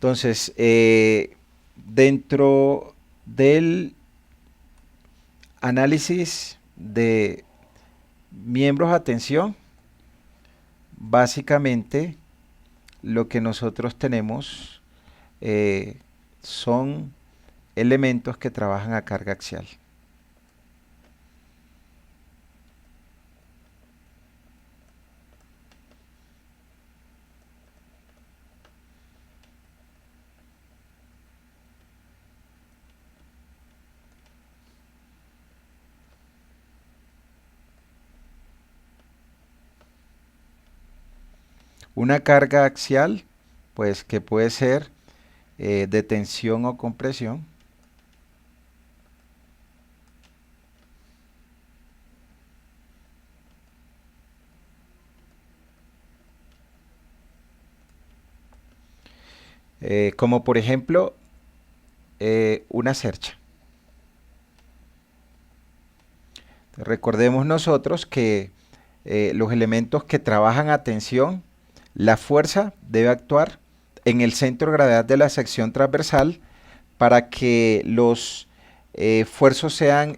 Entonces, dentro del análisis de miembros a tensión, básicamente lo que nosotros tenemos eh, son elementos que trabajan a carga axial. Una carga axial, pues que puede ser de tensión o compresión. Como por ejemplo una cercha. Recordemos nosotros que los elementos que trabajan a tensión, la fuerza debe actuar en el centro de gravedad de la sección transversal para que los esfuerzos sean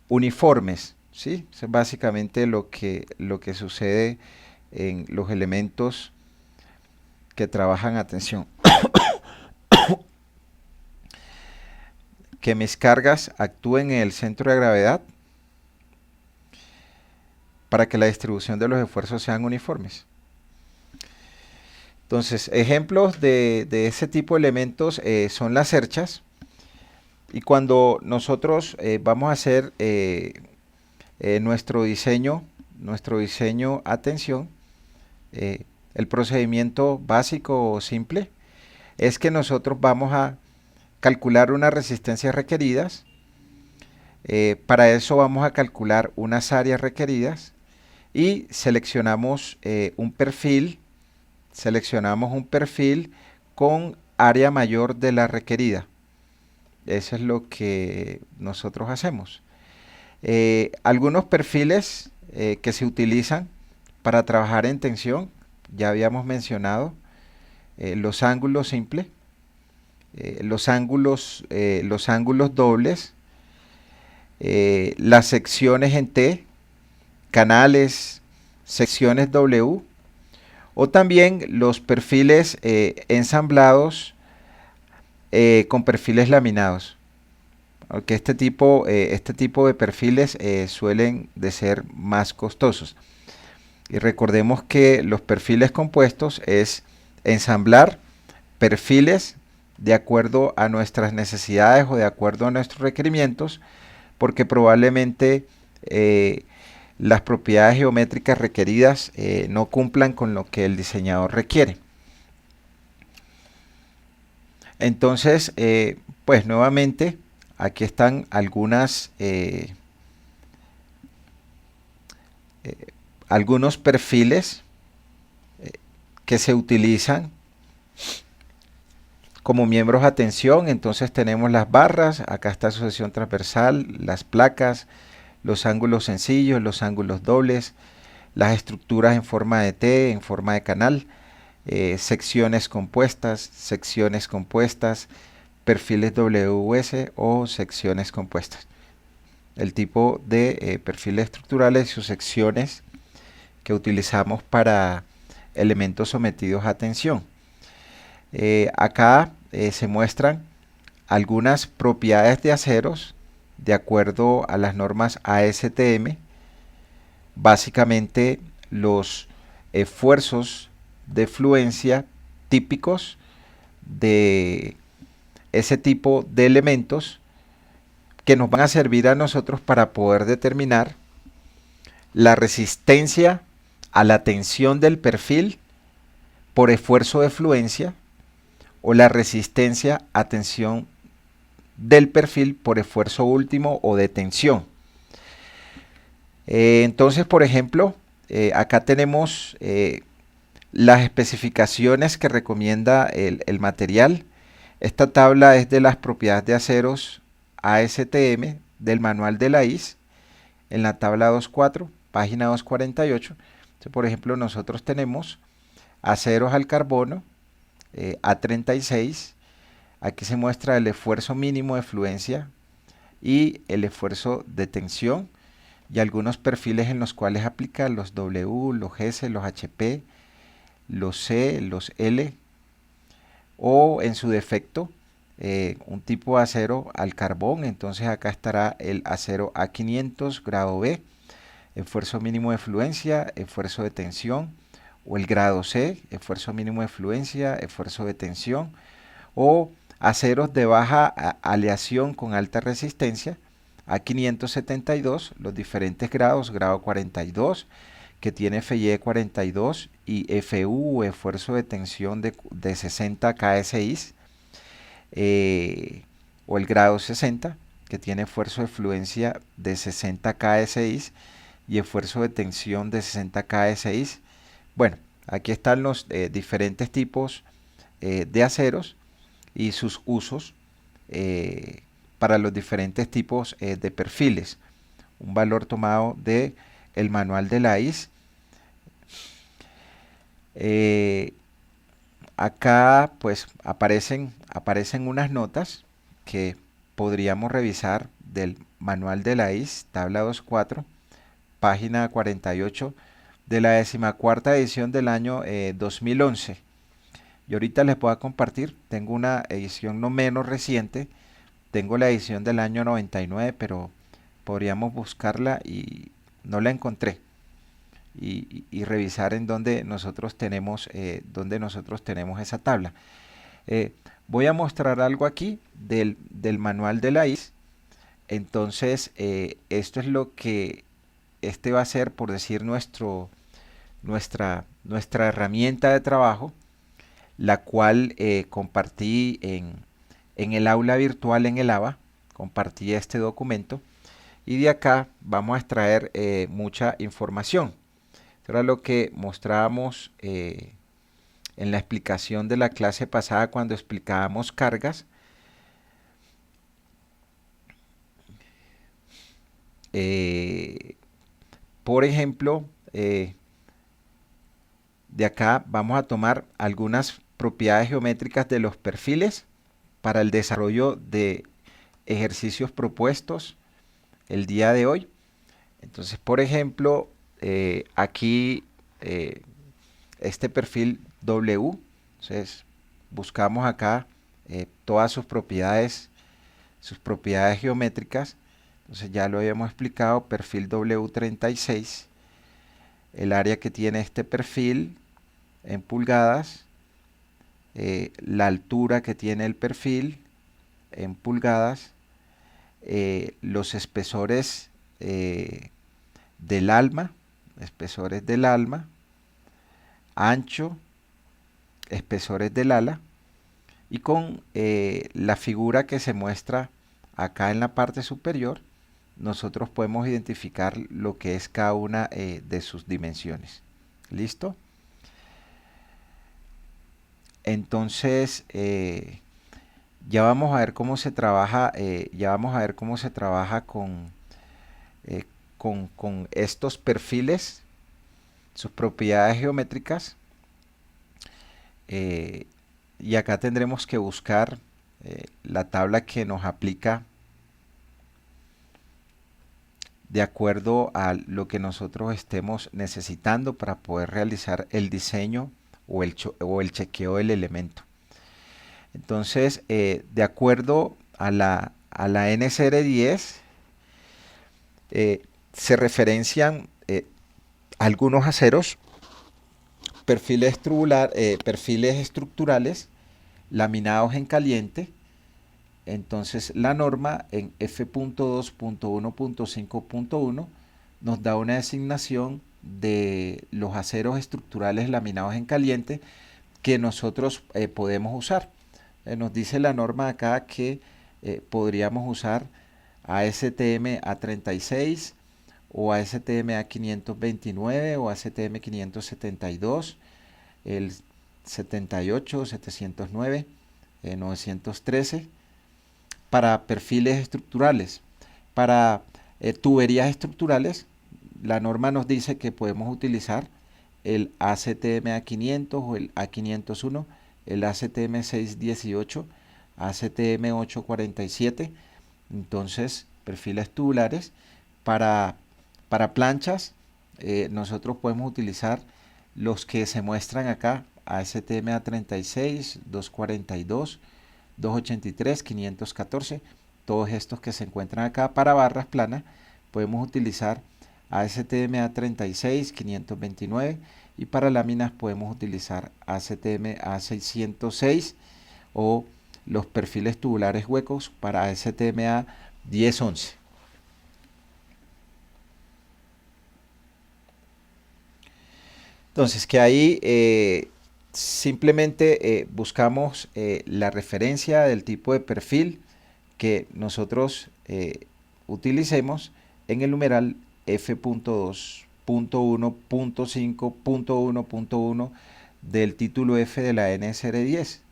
uniformes, ¿sí? Eso es básicamente lo que sucede en los elementos que trabajan a tensión. Que mis cargas actúen en el centro de gravedad para que la distribución de los esfuerzos sean uniformes. Entonces, ejemplos de ese tipo de elementos son las cerchas. Y cuando nosotros vamos a hacer nuestro diseño a tensión, el procedimiento básico o simple es que nosotros vamos a calcular unas resistencias requeridas. Para eso vamos a calcular unas áreas requeridas y seleccionamos un perfil con área mayor de la requerida. Eso es lo que nosotros hacemos. Algunos perfiles que se utilizan para trabajar en tensión, ya habíamos mencionado los ángulos simples, los ángulos dobles, las secciones en T, canales, secciones W, o también los perfiles ensamblados con perfiles laminados. Aunque este tipo de perfiles suelen de ser más costosos. Y recordemos que los perfiles compuestos es ensamblar perfiles de acuerdo a nuestras necesidades o de acuerdo a nuestros requerimientos, porque probablemente las propiedades geométricas requeridas no cumplan con lo que el diseñador requiere. Entonces, pues nuevamente, aquí están algunos perfiles que se utilizan como miembros a tensión. Entonces tenemos las barras, acá está su sección transversal, las placas, los ángulos sencillos, los ángulos dobles, las estructuras en forma de T, en forma de canal, secciones compuestas, perfiles WS o secciones compuestas. El tipo de perfiles estructurales y sus secciones que utilizamos para elementos sometidos a tensión. Acá se muestran algunas propiedades de aceros de acuerdo a las normas ASTM. Básicamente los esfuerzos de fluencia típicos de ese tipo de elementos que nos van a servir a nosotros para poder determinar la resistencia a la tensión del perfil por esfuerzo de fluencia o la resistencia a tensión del perfil por esfuerzo último o de tensión. Entonces, por ejemplo, acá tenemos las especificaciones que recomienda el material. Esta tabla es de las propiedades de aceros ASTM del manual de la IS en la tabla 2.4, página 248. Entonces, por ejemplo, nosotros tenemos aceros al carbono, A36. Aquí se muestra el esfuerzo mínimo de fluencia y el esfuerzo de tensión y algunos perfiles en los cuales aplicar los W, los S, los HP, los C, los L o en su defecto un tipo de acero al carbón. Entonces acá estará el acero A500 grado B, esfuerzo mínimo de fluencia, esfuerzo de tensión, o el grado C, esfuerzo mínimo de fluencia, esfuerzo de tensión, o aceros de baja aleación con alta resistencia, A572, los diferentes grados, grado 42, que tiene FY 42 y FU, esfuerzo de tensión de 60 KSI, o el grado 60, que tiene esfuerzo de fluencia de 60 KSI y esfuerzo de tensión de 60 KSI. Bueno, aquí están los diferentes tipos de aceros y sus usos para los diferentes tipos de perfiles. Un valor tomado de el manual de la IS. Acá pues aparecen unas notas que podríamos revisar del manual de la IS, tabla 2.4, página 48 de la 14ª edición del año 2011. Y ahorita les voy a compartir, tengo una edición no menos reciente, tengo la edición del año 99, pero podríamos buscarla y no la encontré. Y revisar en donde nosotros tenemos esa tabla. Voy a mostrar algo aquí del manual de la IS. Entonces esto es lo que este va a ser, por decir, nuestra herramienta de trabajo, la cual compartí en el aula virtual en el ABA. Compartí este documento y de acá vamos a extraer mucha información. Esto era lo que mostrábamos en la explicación de la clase pasada cuando explicábamos cargas. Por ejemplo, de acá vamos a tomar algunas propiedades geométricas de los perfiles para el desarrollo de ejercicios propuestos el día de hoy. Entonces, por ejemplo, aquí este perfil W, entonces buscamos acá todas sus propiedades geométricas. Entonces ya lo habíamos explicado, perfil W36, el área que tiene este perfil en pulgadas, la altura que tiene el perfil en pulgadas, los espesores del alma, ancho, espesores del ala, y con la figura que se muestra acá en la parte superior, nosotros podemos identificar lo que es cada una de sus dimensiones. ¿Listo? Entonces ya vamos a ver cómo se trabaja, con estos perfiles, sus propiedades geométricas, y acá tendremos que buscar la tabla que nos aplica de acuerdo a lo que nosotros estemos necesitando para poder realizar el diseño o el chequeo del elemento. Entonces, de acuerdo a la NCR10, se referencian algunos aceros, perfiles estructurales laminados en caliente. Entonces la norma en F.2.1.5.1 nos da una designación de los aceros estructurales laminados en caliente que nosotros podemos usar. Nos dice la norma acá que podríamos usar ASTM A36 o ASTM A529 o ASTM 572, el 78, 709, 913, para perfiles estructurales. Para tuberías estructurales, la norma nos dice que podemos utilizar el ACTM A500 o el A501, el ACTM 618, ACTM 847. Entonces, perfiles tubulares para planchas, nosotros podemos utilizar los que se muestran acá: ASTM A36, 242, 283, 514. Todos estos que se encuentran acá. Para barras planas podemos utilizar ASTM A36, 529, y para láminas podemos utilizar ASTM A606 o los perfiles tubulares huecos para ASTM A1011. Entonces, que ahí simplemente buscamos la referencia del tipo de perfil que nosotros utilicemos en el numeral F.2.1.5.1.1 del título F de la NSR 10.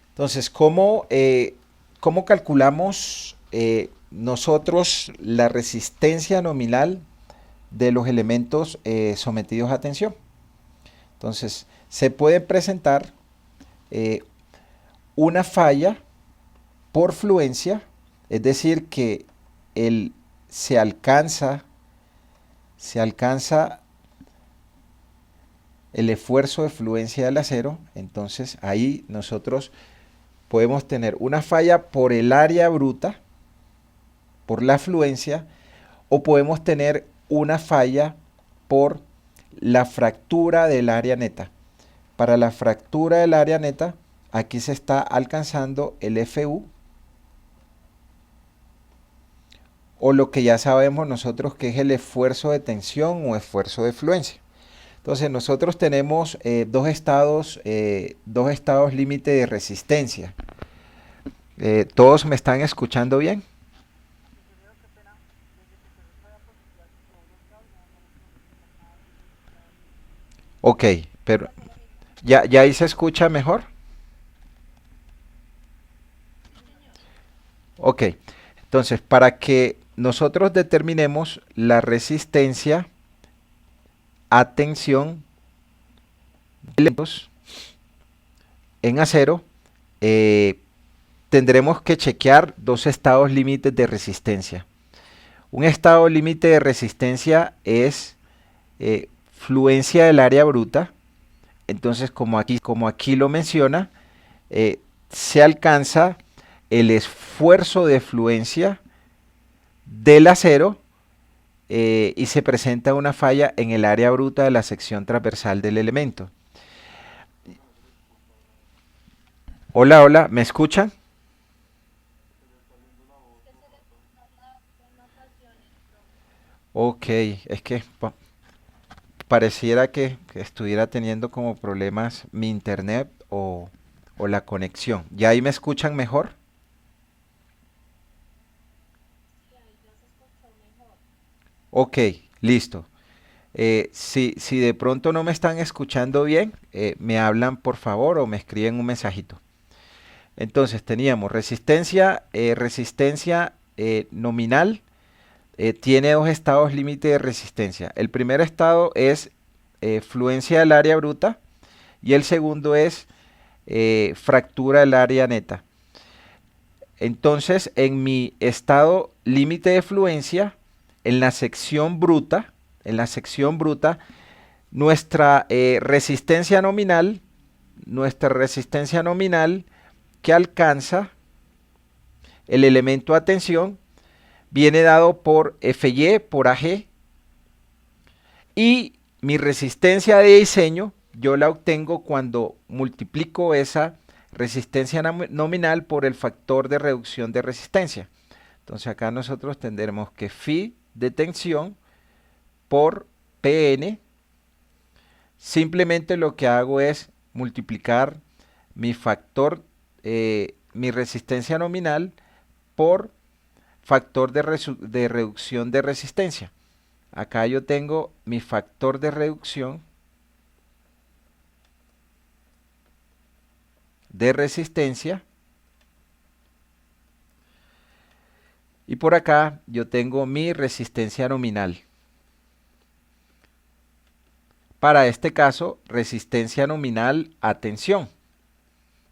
Entonces, ¿cómo calculamos nosotros la resistencia nominal de los elementos sometidos a tensión? Entonces, se puede presentar una falla por fluencia, es decir, que se alcanza el esfuerzo de fluencia del acero. Entonces, ahí nosotros podemos tener una falla por el área bruta, por la fluencia, o podemos tener una falla por la fractura del área neta. Para la fractura del área neta, aquí se está alcanzando el FU, o lo que ya sabemos nosotros que es el esfuerzo de tensión o esfuerzo de fluencia. Entonces nosotros tenemos dos estados límite de resistencia. ¿Todos me están escuchando bien? Ok, pero ¿ya ahí se escucha mejor? Ok, entonces para que nosotros determinemos la resistencia a tensión de elementos en acero, tendremos que chequear dos estados límites de resistencia. Un estado límite de resistencia es fluencia del área bruta. Entonces, como aquí lo menciona, se alcanza el esfuerzo de fluencia del acero y se presenta una falla en el área bruta de la sección transversal del elemento. Hola, hola, ¿me escuchan? Ok, es que pareciera que estuviera teniendo como problemas mi internet o la conexión. ¿Ya ahí me escuchan mejor? Ok, listo. Si de pronto no me están escuchando bien, me hablan por favor o me escriben un mensajito. Entonces teníamos resistencia nominal, tiene dos estados límite de resistencia. El primer estado es fluencia del área bruta y el segundo es fractura del área neta. Entonces, en mi estado límite de fluencia, en la sección bruta, nuestra resistencia nominal que alcanza el elemento a tensión viene dado por Fy por Ag, y mi resistencia de diseño yo la obtengo cuando multiplico esa resistencia nominal por el factor de reducción de resistencia. Entonces acá nosotros tendremos que Phi de tensión por Pn. Simplemente lo que hago es multiplicar mi factor, mi resistencia nominal por factor de reducción de resistencia. Acá yo tengo mi factor de reducción de resistencia. Y por acá yo tengo mi resistencia nominal. Para este caso, resistencia nominal a tensión,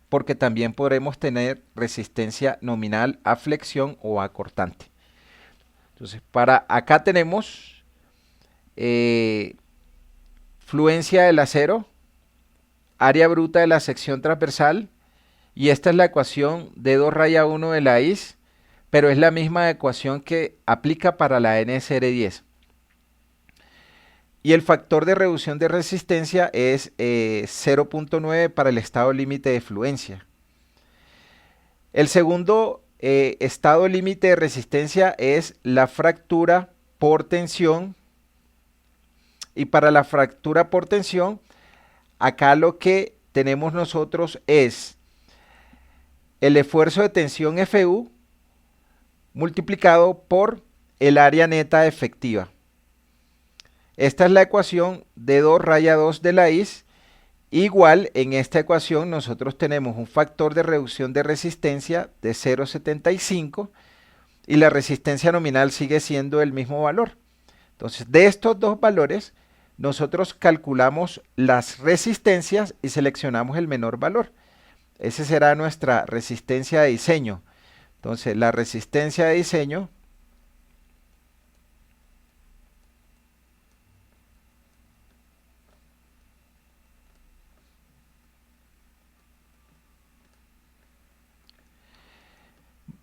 porque también podremos tener resistencia nominal a flexión o a cortante. Entonces, para acá tenemos fluencia del acero, área bruta de la sección transversal, y esta es la ecuación de 2 raya 1 de la IS, pero es la misma ecuación que aplica para la NSR10. Y el factor de reducción de resistencia es 0.9 para el estado límite de fluencia. El segundo estado límite de resistencia es la fractura por tensión. Y para la fractura por tensión, acá lo que tenemos nosotros es el esfuerzo de tensión FU multiplicado por el área neta efectiva. Esta es la ecuación de 2 raya 2 de la IS. Igual en esta ecuación nosotros tenemos un factor de reducción de resistencia de 0.75 y la resistencia nominal sigue siendo el mismo valor. Entonces, de estos dos valores, nosotros calculamos las resistencias y seleccionamos el menor valor. Esa será nuestra resistencia de diseño. Entonces, la resistencia de diseño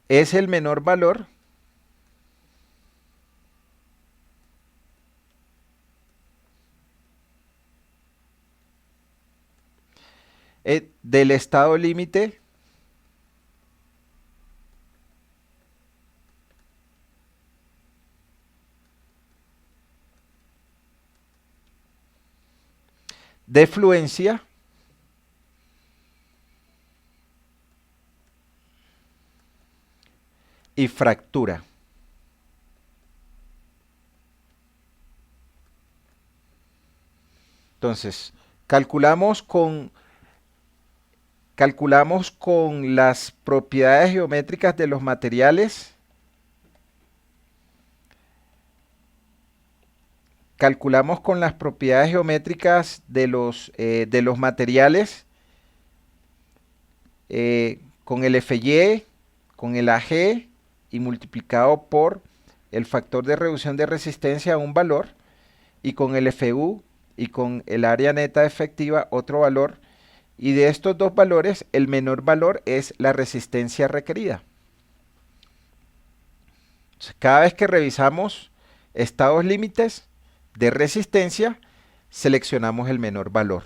es el menor valor del estado límite de fluencia y fractura. Entonces, calculamos con las propiedades geométricas de los materiales. Calculamos con las propiedades geométricas de los materiales, con el FY, con el AG y multiplicado por el factor de reducción de resistencia a un valor, y con el FU y con el área neta efectiva otro valor, y de estos dos valores el menor valor es la resistencia requerida. Entonces, cada vez que revisamos estados límites de resistencia, seleccionamos el menor valor.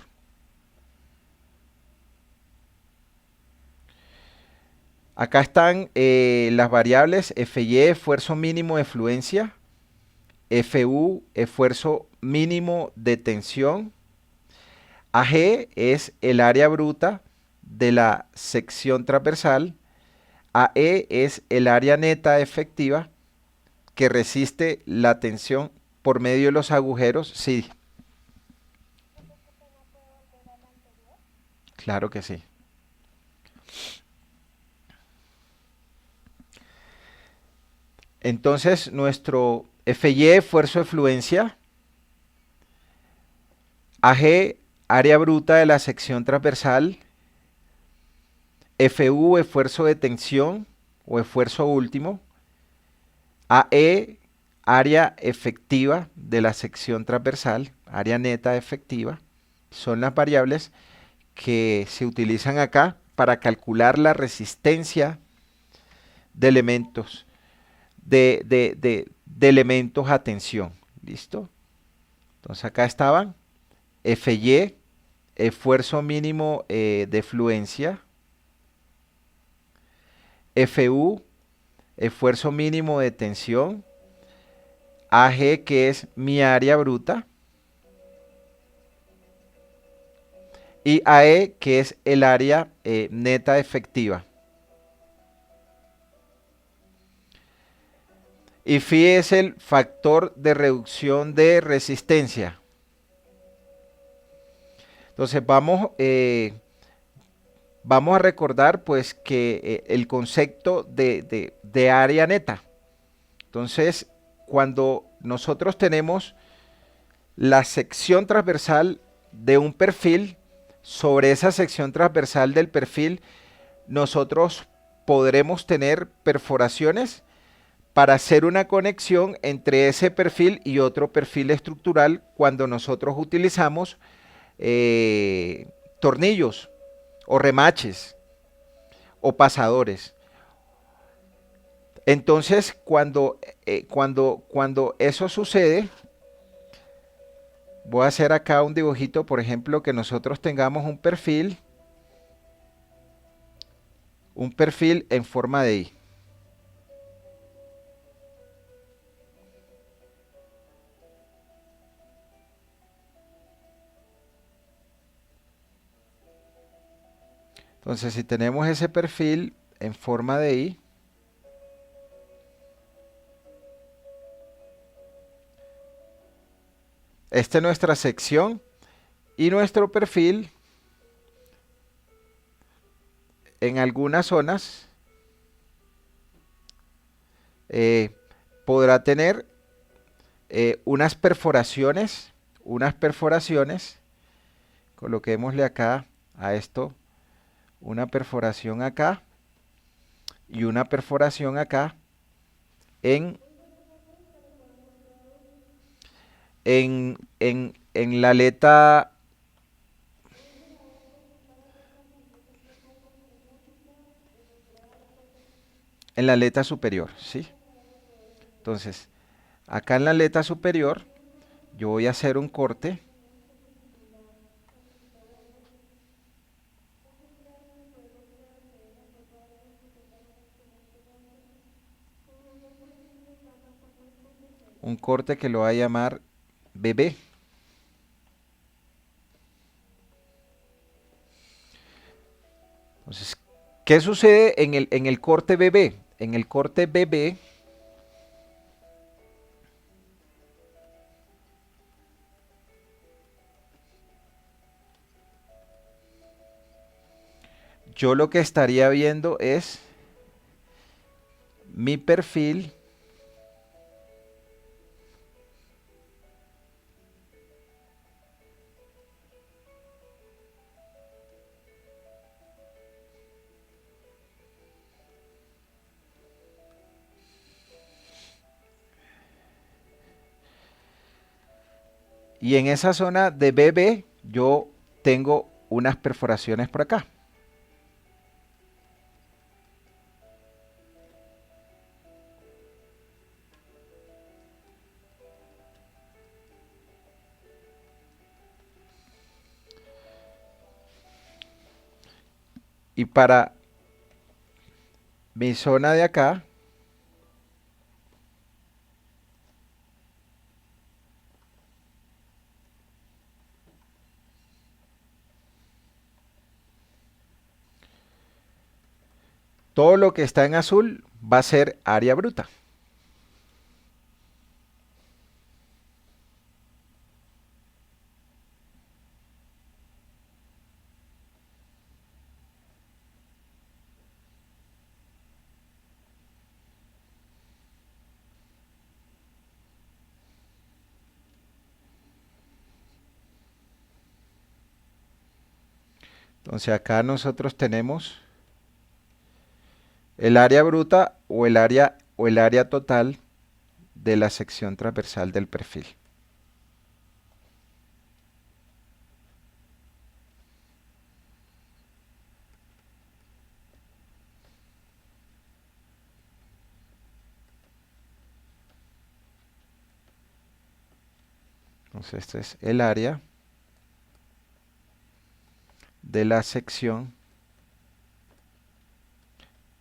Acá están las variables FY, esfuerzo mínimo de fluencia, FU, esfuerzo mínimo de tensión, AG es el área bruta de la sección transversal, AE es el área neta efectiva que resiste la tensión por medio de los agujeros. Sí. Claro que sí. Entonces, nuestro FY, esfuerzo de fluencia, AG, área bruta de la sección transversal, FU, esfuerzo de tensión o esfuerzo último, AE, área efectiva de la sección transversal, área neta efectiva, son las variables que se utilizan acá para calcular la resistencia de elementos, de elementos a tensión. ¿Listo? Entonces acá estaban FY, esfuerzo mínimo de fluencia, FU, esfuerzo mínimo de tensión, AG, que es mi área bruta, y AE, que es el área neta efectiva. Y Φ es el factor de reducción de resistencia. Entonces vamos vamos a recordar pues que el concepto de área neta. Entonces, cuando nosotros tenemos la sección transversal de un perfil, sobre esa sección transversal del perfil, nosotros podremos tener perforaciones para hacer una conexión entre ese perfil y otro perfil estructural cuando nosotros utilizamos tornillos o remaches o pasadores. Entonces, cuando eso sucede, voy a hacer acá un dibujito, por ejemplo, que nosotros tengamos un perfil en forma de I. Entonces, si tenemos ese perfil en forma de I, esta es nuestra sección y nuestro perfil en algunas zonas podrá tener unas perforaciones, coloquémosle acá a esto una perforación acá y una perforación acá en, en la aleta superior, ¿sí? Entonces, acá en la aleta superior, yo voy a hacer un corte. Un corte que lo voy a llamar BB. Entonces, ¿qué sucede en el corte BB? En el corte BB, yo lo que estaría viendo es mi perfil y en esa zona de BB yo tengo unas perforaciones por acá. Y para mi zona de acá, todo lo que está en azul va a ser área bruta. Entonces acá nosotros tenemos el área bruta o el área total de la sección transversal del perfil. Entonces este es el área de la sección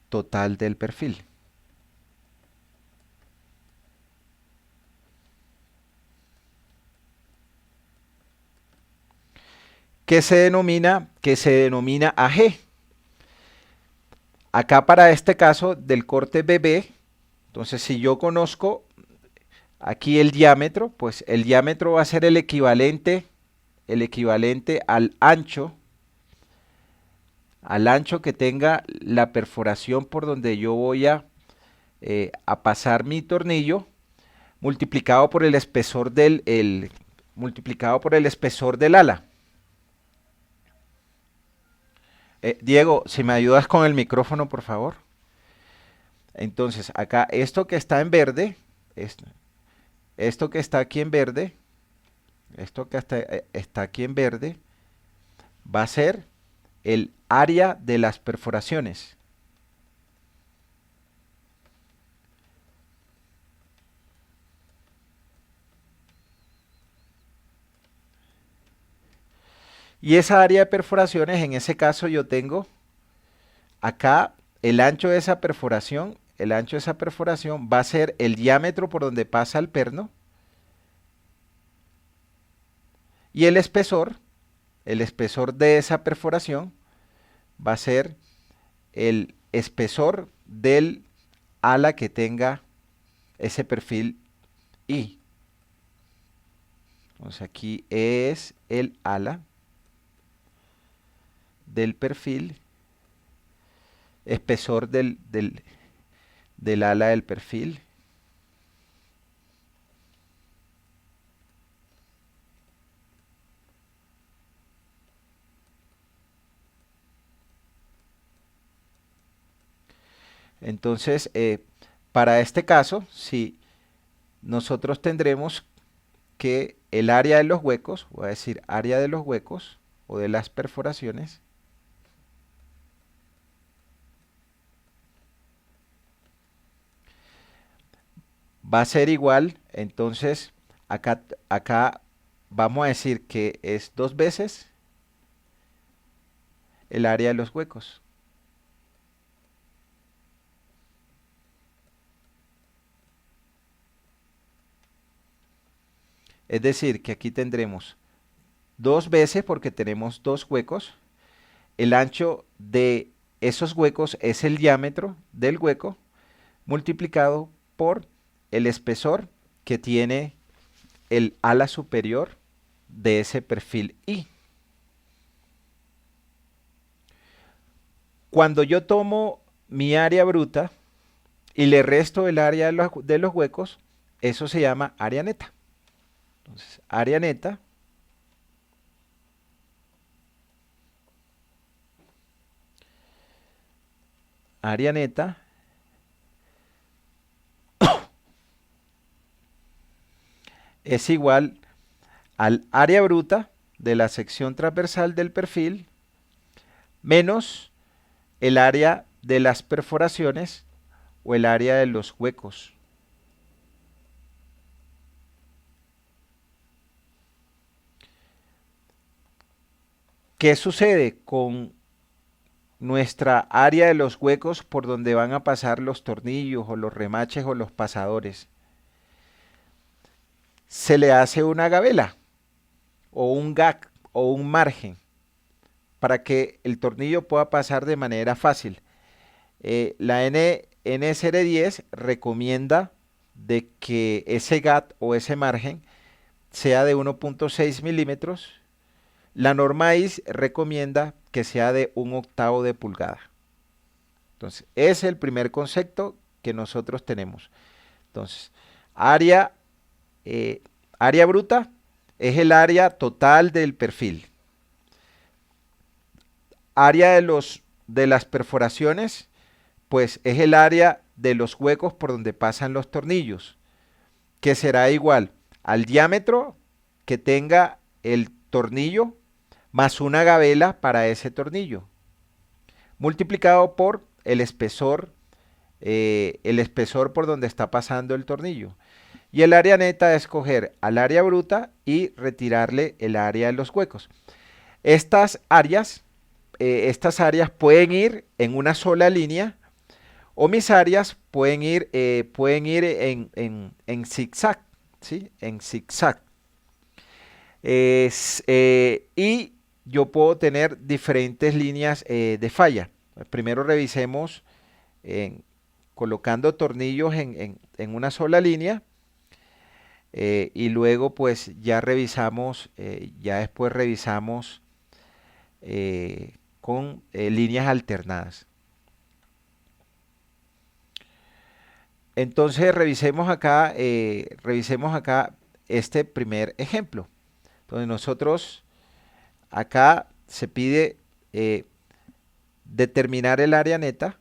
total del perfil. Que se denomina AG. Acá para este caso del corte BB, entonces si yo conozco aquí el diámetro, pues el diámetro va a ser el equivalente al al ancho que tenga la perforación por donde yo voy a pasar mi tornillo, multiplicado por el espesor multiplicado por el espesor del ala. Diego, si me ayudas con el micrófono, por favor. Entonces, acá, esto que está en verde, esto que está aquí en verde, esto que está aquí en verde, va a ser el área de las perforaciones. Y esa área de perforaciones, en ese caso yo tengo acá el ancho de esa perforación, el ancho de esa perforación va a ser el diámetro por donde pasa el perno y el espesor de esa perforación va a ser el espesor del ala que tenga ese perfil I. Entonces aquí es el ala del perfil, espesor del ala del perfil. Entonces, para este caso, si nosotros tendremos que el área de los huecos, voy a decir área de los huecos o de las perforaciones, va a ser igual, entonces acá vamos a decir que es 2 veces el área de los huecos. Es decir, que aquí tendremos 2 veces porque tenemos 2 huecos. El ancho de esos huecos es el diámetro del hueco multiplicado por el espesor que tiene el ala superior de ese perfil I. Cuando yo tomo mi área bruta y le resto el área de los huecos, eso se llama área neta. Entonces, área neta es igual al área bruta de la sección transversal del perfil menos el área de las perforaciones o el área de los huecos. ¿Qué sucede con nuestra área de los huecos por donde van a pasar los tornillos o los remaches o los pasadores? Se le hace una gabela o un gag o un margen para que el tornillo pueda pasar de manera fácil. La NSR10 recomienda de que ese gap o ese margen sea de 1.6 milímetros. La norma IS recomienda que sea de 1/8 de pulgada. Entonces, ese es el primer concepto que nosotros tenemos. Entonces, área bruta es el área total del perfil. Área de las perforaciones, pues es el área de los huecos por donde pasan los tornillos, que será igual al diámetro que tenga el tornillo más una gabela para ese tornillo, multiplicado por el espesor por donde está pasando el tornillo. Y el área neta es coger al área bruta y retirarle el área de los huecos. Estas áreas pueden ir en una sola línea o mis áreas pueden ir en zigzag, ¿sí? En zigzag. Y yo puedo tener diferentes líneas de falla. Primero revisemos colocando tornillos en una sola línea. Y luego pues ya después revisamos con líneas alternadas. Entonces revisemos acá este primer ejemplo, donde nosotros acá se pide determinar el área neta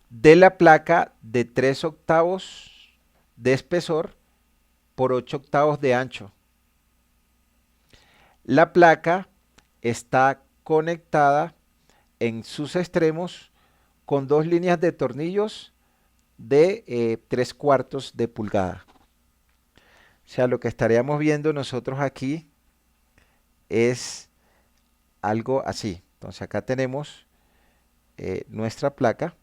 de la placa de 3/8 de espesor por 8/8 de ancho. La placa está conectada en sus extremos con dos líneas de tornillos de 3/4 de pulgada. O sea, lo que estaríamos viendo nosotros aquí es algo así. Entonces acá tenemos nuestra placa.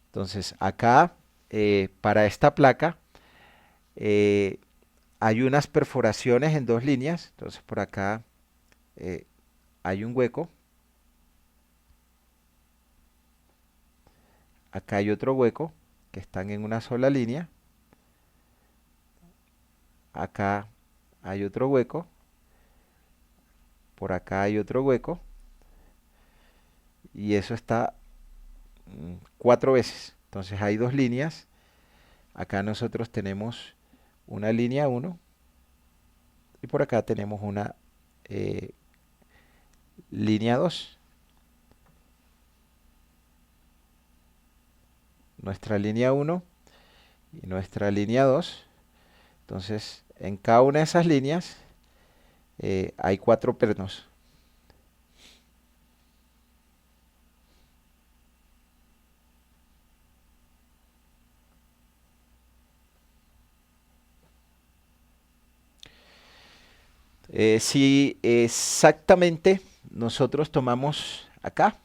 Entonces acá para esta placa eh, hay unas perforaciones en dos líneas. Entonces por acá hay un hueco. Acá hay otro hueco que están en una sola línea. Acá hay otro hueco. Por acá hay otro hueco. Y eso está 4 veces. Entonces hay dos líneas. Acá nosotros tenemos una línea 1 y por acá tenemos una línea 2. Nuestra línea 1 y nuestra línea 2. Entonces en cada una de esas líneas hay 4 pernos. Si exactamente nosotros tomamos acá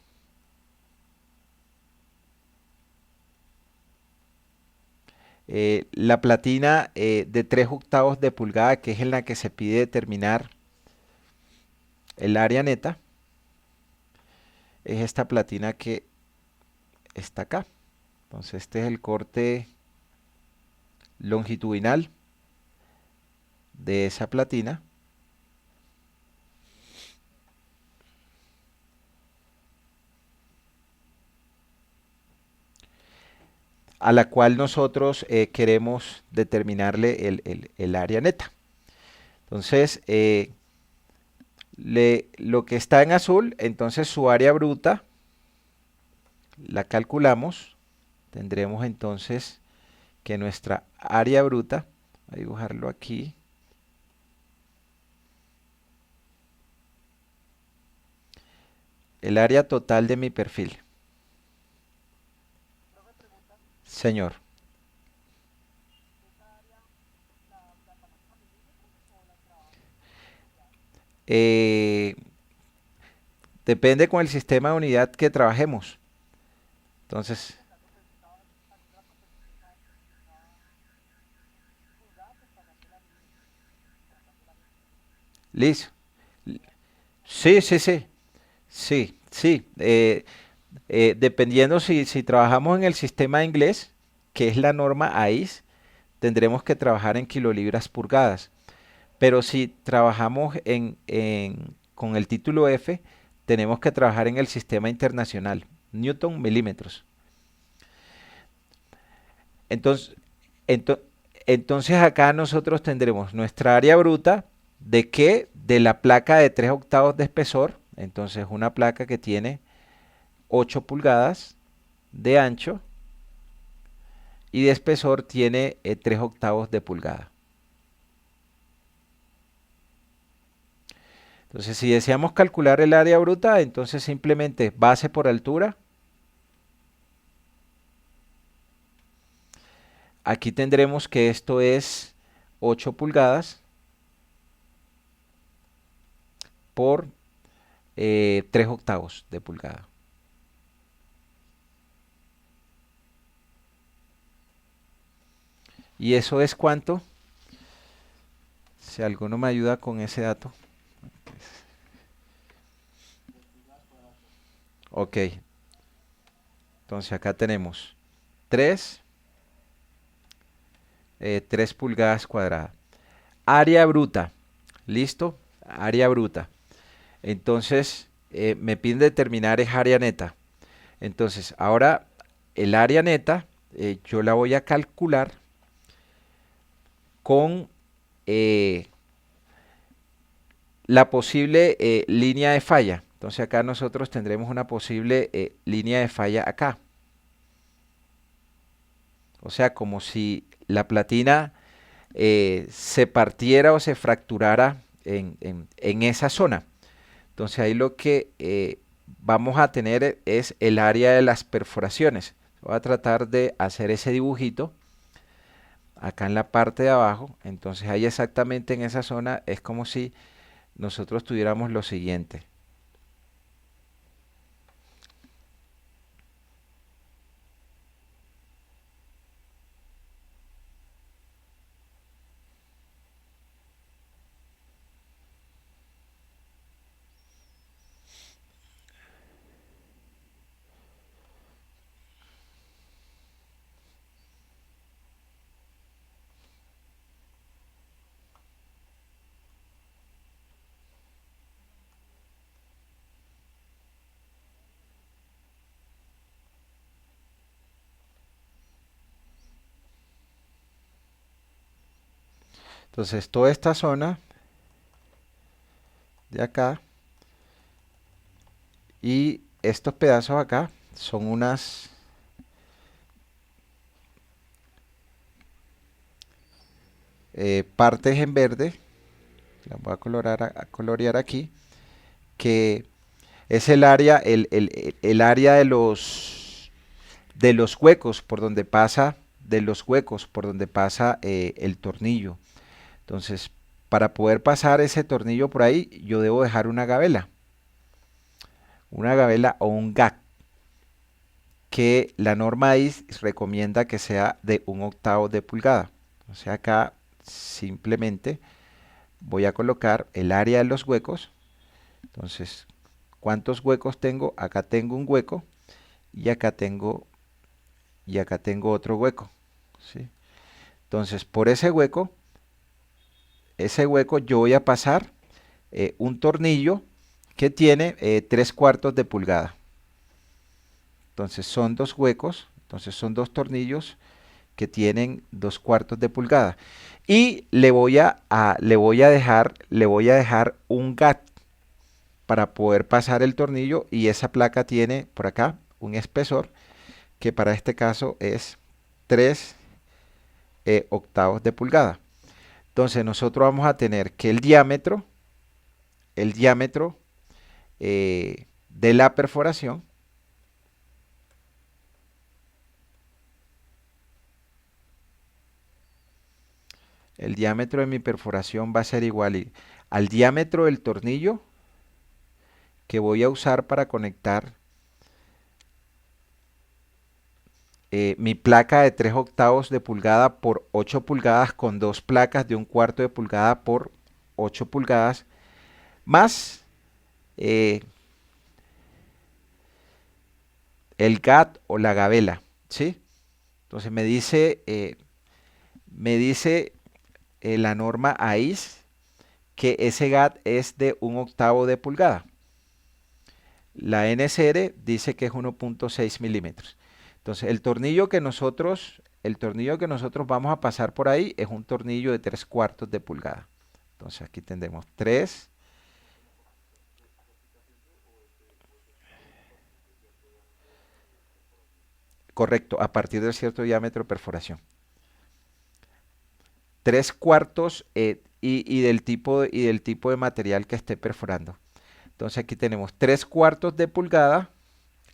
la platina de 3/8 de pulgada, que es en la que se pide determinar el área neta, es esta platina que está acá. Entonces este es el corte longitudinal de esa platina. A la cual nosotros queremos determinarle el área neta. Entonces, lo que está en azul, entonces su área bruta la calculamos. Tendremos entonces que nuestra área bruta, voy a dibujarlo aquí, el área total de mi perfil. Señor. Eh, Depende con el sistema de unidad que trabajemos. Entonces, listo. Sí, sí, sí. Sí, sí. Dependiendo si trabajamos en el sistema inglés, que es la norma AIS, tendremos que trabajar en kilolibras pulgadas. Pero si trabajamos con el título F, tenemos que trabajar en el sistema internacional, Newton milímetros. Entonces, ento- entonces acá nosotros tendremos nuestra área bruta de qué? De la placa de 3/8 de espesor. Entonces una placa que tiene 8 pulgadas de ancho y de espesor tiene 3/8 de pulgada. Entonces, si deseamos calcular el área bruta, entonces simplemente base por altura. Aquí tendremos que esto es 8 pulgadas por 3/8 de pulgada. ¿Y eso es cuánto? Si alguno me ayuda con ese dato. Ok, entonces acá tenemos 3, 3 pulgadas cuadradas. Área bruta, ¿listo? Área bruta. Entonces, me piden determinar es área neta. Entonces, ahora el área neta yo la voy a calcular con eh, la posible línea de falla. Entonces acá nosotros tendremos una posible línea de falla acá. O sea, como si la platina se partiera o se fracturara en esa zona. Entonces ahí lo que vamos a tener es el área de las perforaciones. Voy a tratar de hacer ese dibujito acá en la parte de abajo. Entonces ahí exactamente en esa zona es como si nosotros tuviéramos lo siguiente. Entonces toda esta zona de acá y estos pedazos acá son unas partes en verde, las voy a colorear aquí, que es el área, el área de los huecos por donde pasa, de los huecos por donde pasa el tornillo. Entonces, para poder pasar ese tornillo por ahí, yo debo dejar una gabela o un gag, que la norma ahí recomienda que sea de 1/8 de pulgada. O sea, acá simplemente voy a colocar el área de los huecos. Entonces, ¿cuántos huecos tengo? Acá tengo un hueco y acá tengo otro hueco, ¿sí? Entonces, por ese hueco yo voy a pasar un tornillo que tiene 3/4 de pulgada. Entonces son dos huecos, entonces son dos tornillos que tienen 2/4 de pulgada. Y le voy a dejar un gat para poder pasar el tornillo, y esa placa tiene por acá un espesor que para este caso es 3/8 de pulgada. Entonces nosotros vamos a tener que el diámetro de la perforación, el diámetro de mi perforación va a ser igual al diámetro del tornillo que voy a usar para conectar mi placa de 3/8 de pulgada por 8 pulgadas con dos placas de 1/4 de pulgada por 8 pulgadas, más eh, el GAT o la gabela, ¿sí? Entonces me dice la norma AIS que ese GAT es de 1/8 de pulgada. La NSR dice que es 1.6 milímetros. Entonces, el tornillo que nosotros vamos a pasar por ahí es un tornillo de 3/4 de pulgada. Entonces, aquí tendremos 3, correcto, a partir de cierto diámetro de perforación. 3/4 y del tipo de material que esté perforando. Entonces, aquí tenemos 3/4 de pulgada,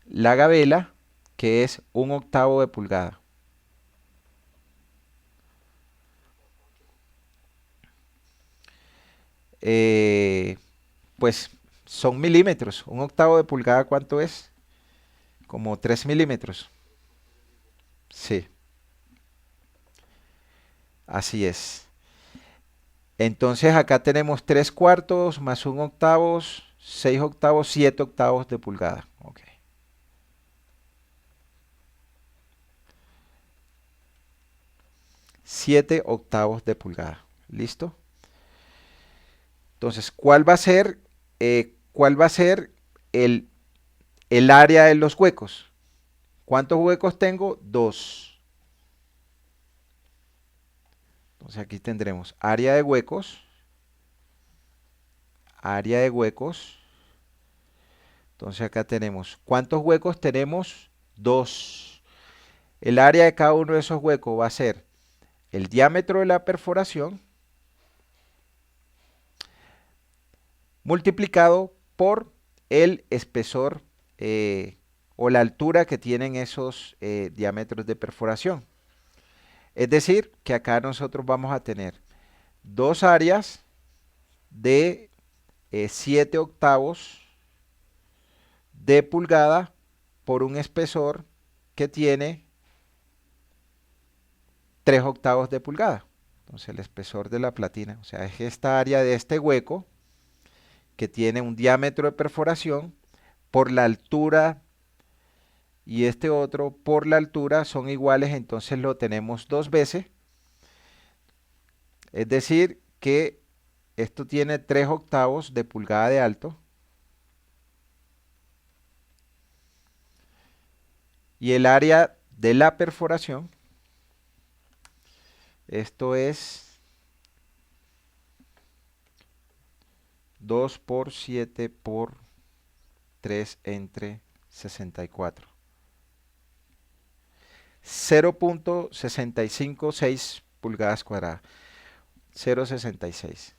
la gabela, que es 1/8 de pulgada. Eh, pues son milímetros. 1/8 de pulgada, ¿cuánto es? Como 3 milímetros. Sí, así es. Entonces acá tenemos 3 cuartos más 1 octavos, 6 octavos, 7 octavos de pulgada. Ok. 7 octavos de pulgada. ¿Listo? Entonces, cuál va a ser el área de los huecos? ¿Cuántos huecos tengo? 2. Entonces aquí tendremos área de huecos. Área de huecos. Entonces acá tenemos, ¿cuántos huecos tenemos? 2. El área de cada uno de esos huecos va a ser el diámetro de la perforación multiplicado por el espesor o la altura que tienen esos diámetros de perforación. Es decir, que acá nosotros vamos a tener dos áreas de 7 octavos de pulgada por un espesor que tiene 3 octavos de pulgada. Entonces el espesor de la platina, o sea, es esta área de este hueco que tiene un diámetro de perforación por la altura y este otro por la altura son iguales, entonces lo tenemos dos veces. Es decir, que esto tiene 3 octavos de pulgada de alto. Y el área de la perforación, esto es 2 por 7 por 3 entre 64. 0.656 pulgadas cuadradas. 0.66.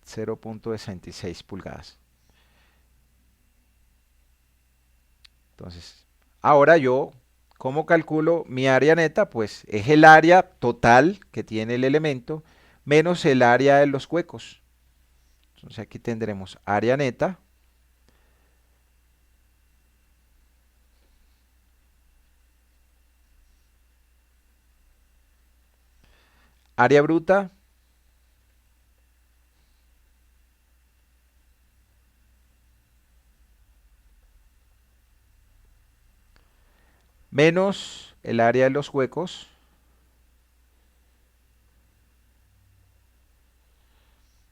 0.66 pulgadas. Entonces, ahora yo, ¿cómo calculo mi área neta? Pues es el área total que tiene el elemento menos el área de los huecos. Entonces aquí tendremos área neta área bruta menos el área de los huecos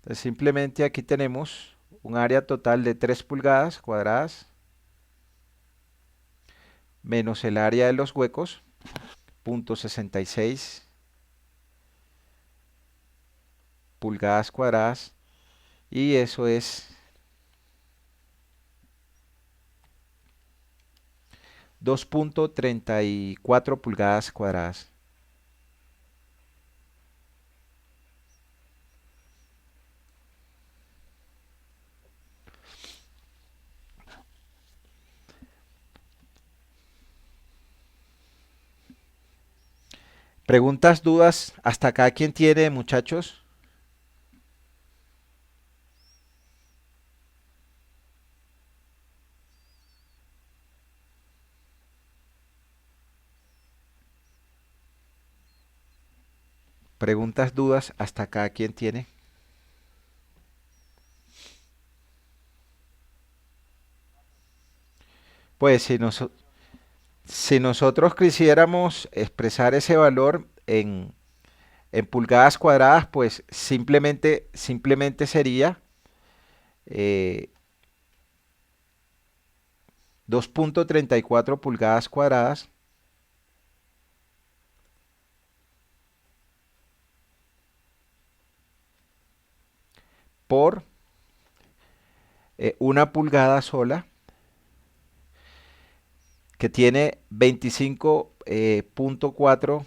Entonces simplemente aquí tenemos un área total de 3 pulgadas cuadradas menos el área de los huecos, 0.66 pulgadas cuadradas, y eso es 2.34 pulgadas cuadradas. ¿Preguntas, dudas? ¿Hasta acá quién tiene, muchachos? ¿Preguntas, dudas? ¿Hasta acá quién tiene? Pues si nosotros quisiéramos expresar ese valor en pulgadas cuadradas, pues simplemente sería 2.34 pulgadas cuadradas por una pulgada sola que tiene 25.4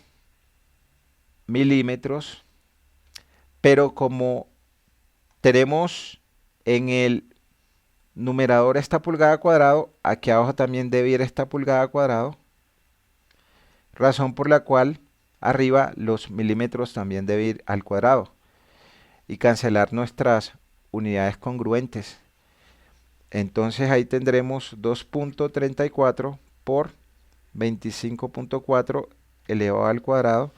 milímetros, pero como tenemos en el numerador esta pulgada cuadrado, aquí abajo también debe ir esta pulgada cuadrado, razón por la cual arriba los milímetros también debe ir al cuadrado y cancelar nuestras unidades congruentes. Entonces ahí tendremos 2.34 por 25.4 elevado al cuadrado,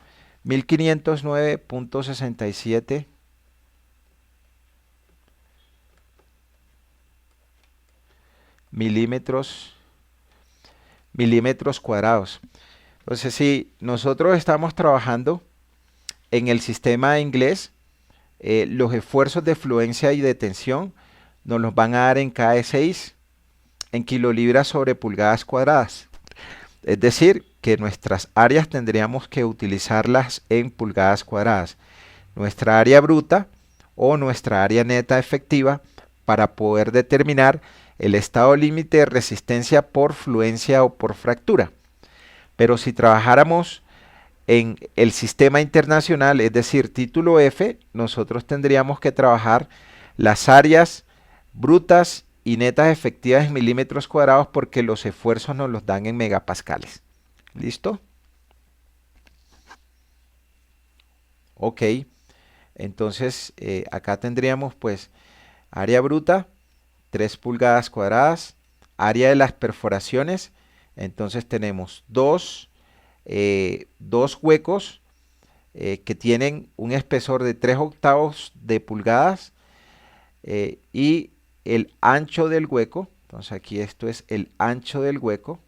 1509.67 milímetros, milímetros cuadrados. Entonces, si nosotros estamos trabajando en el sistema de inglés, los esfuerzos de fluencia y de tensión nos los van a dar en KE6, en kilolibras sobre pulgadas cuadradas. Es decir, que nuestras áreas tendríamos que utilizarlas en pulgadas cuadradas. Nuestra área bruta o nuestra área neta efectiva para poder determinar el estado límite de resistencia por fluencia o por fractura. Pero si trabajáramos en el sistema internacional, es decir, título F, nosotros tendríamos que trabajar las áreas brutas y netas efectivas en milímetros cuadrados porque los esfuerzos nos los dan en megapascales. ¿Listo? Ok. Entonces, acá tendríamos pues área bruta, 3 pulgadas cuadradas, área de las perforaciones, entonces tenemos dos huecos que tienen un espesor de 3/8 de pulgadas y el ancho del hueco, entonces aquí esto es el ancho del hueco.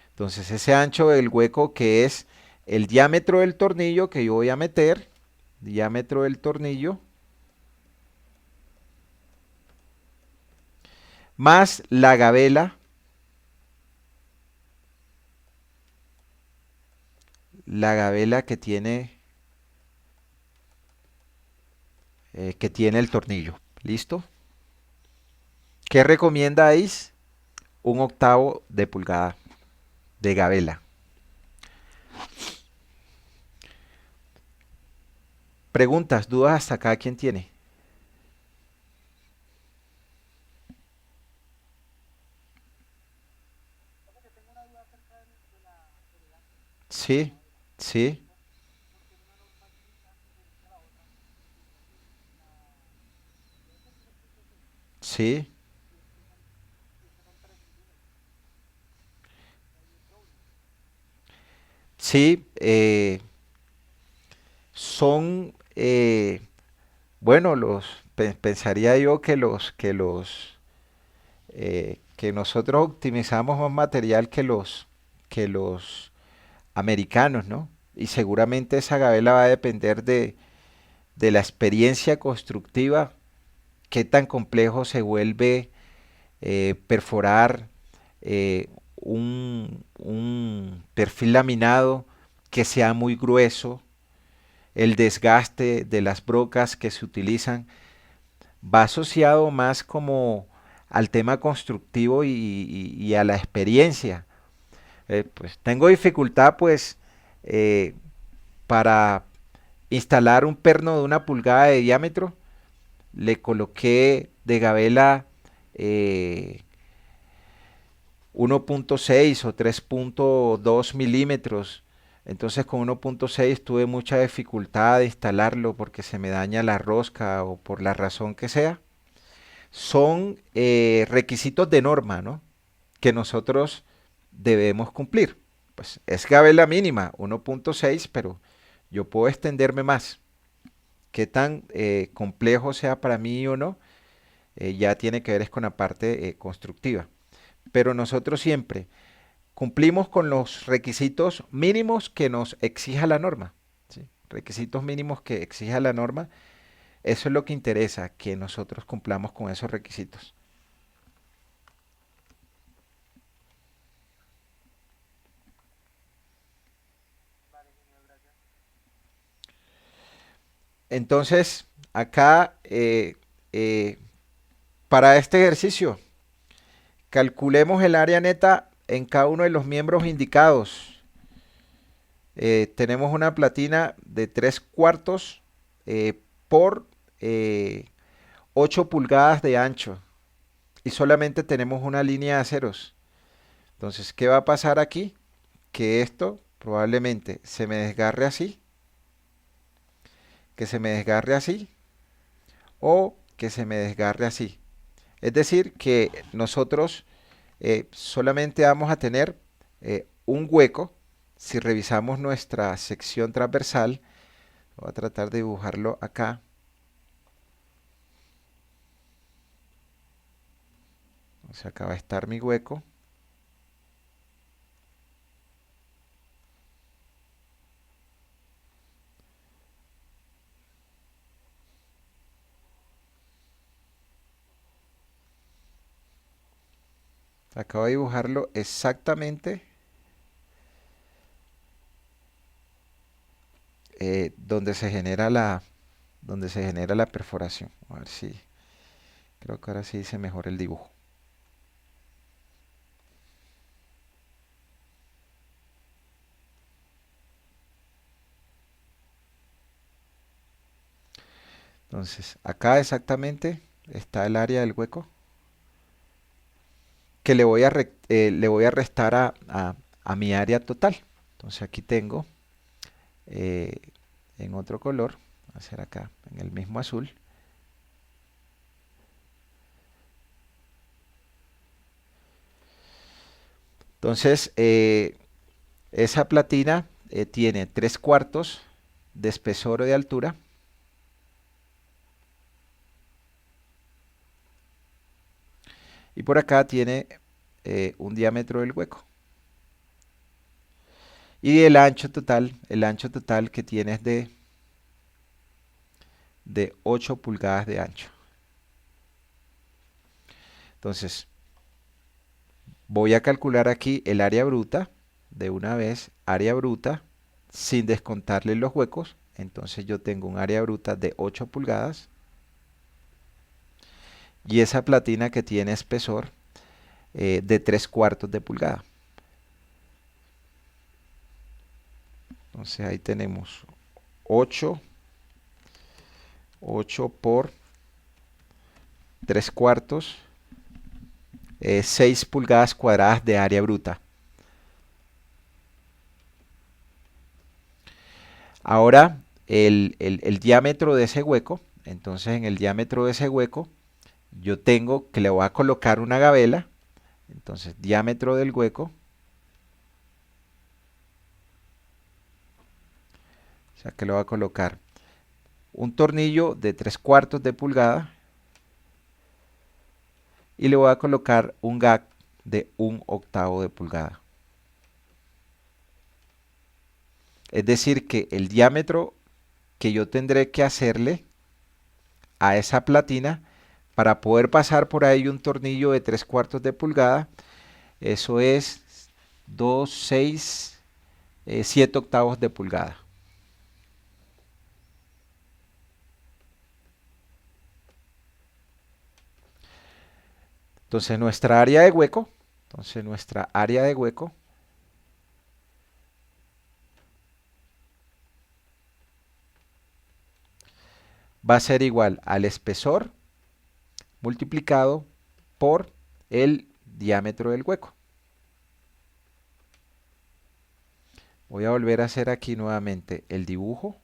Entonces ese ancho del hueco que es el diámetro del tornillo que yo voy a meter, diámetro del tornillo, más la gabela que tiene el tornillo. ¿Listo? ¿Qué recomiendáis? 1/8 de pulgada de gabela. Preguntas, dudas hasta acá, ¿quién tiene? Sí, sí, sí, sí. Son, bueno, pensaría yo que nosotros optimizamos más material que los americanos, ¿no? Y seguramente esa gabela va a depender de la experiencia constructiva, qué tan complejo se vuelve perforar un perfil laminado que sea muy grueso, el desgaste de las brocas que se utilizan, va asociado más como al tema constructivo y a la experiencia. Pues tengo dificultad pues eh, para instalar un perno de 1 pulgada de diámetro. Le coloqué de gabela eh, 1.6 o 3.2 milímetros. Entonces con 1.6 tuve mucha dificultad de instalarlo porque se me daña la rosca o por la razón que sea. Son requisitos de norma, ¿no? Que nosotros debemos cumplir. Pues es gabela mínima, 1.6, pero yo puedo extenderme más. Qué tan complejo sea para mí o no, ya tiene que ver es con la parte constructiva. Pero nosotros siempre cumplimos con los requisitos mínimos que nos exija la norma. ¿Sí? Requisitos mínimos que exija la norma. Eso es lo que interesa, que nosotros cumplamos con esos requisitos. Entonces, acá, eh, para este ejercicio, calculemos el área neta en cada uno de los miembros indicados. Tenemos una platina de 3/4 por 8 pulgadas de ancho y solamente tenemos una línea de ceros. Entonces, ¿qué va a pasar aquí? Que esto probablemente se me desgarre así, que se me desgarre así o que se me desgarre así. Es decir, que nosotros solamente vamos a tener un hueco. Si revisamos nuestra sección transversal, voy a tratar de dibujarlo acá. O sea, acá va a estar mi hueco. Acabo de dibujarlo exactamente donde se genera la perforación. A ver si, creo que ahora sí hice mejor el dibujo. Entonces, acá exactamente está el área del hueco que le voy a restar a mi área total. Entonces aquí tengo eh, en otro color, voy a hacer acá en el mismo azul. Entonces, esa platina tiene 3/4 de espesor o de altura. Y por acá tiene un diámetro del hueco. Y el ancho total que tiene es de 8 pulgadas de ancho. Entonces, voy a calcular aquí el área bruta de una vez, área bruta, sin descontarle los huecos. Entonces yo tengo un área bruta de 8 pulgadas. Y esa platina que tiene espesor de 3/4 de pulgada. Entonces ahí tenemos 8 por 3/4, 6 pulgadas cuadradas de área bruta. Ahora el diámetro de ese hueco, entonces en el diámetro de ese hueco yo tengo que le voy a colocar una gabela. Entonces diámetro del hueco, o sea que le voy a colocar un tornillo de 3/4 de pulgada y le voy a colocar un gag de 1/8 de pulgada. Es decir, que el diámetro que yo tendré que hacerle a esa platina para poder pasar por ahí un tornillo de 3/4 de pulgada, eso es 2, 6, 7/8 de pulgada. Entonces nuestra área de hueco, va a ser igual al espesor multiplicado por el diámetro del hueco. Voy a volver a hacer aquí nuevamente el dibujo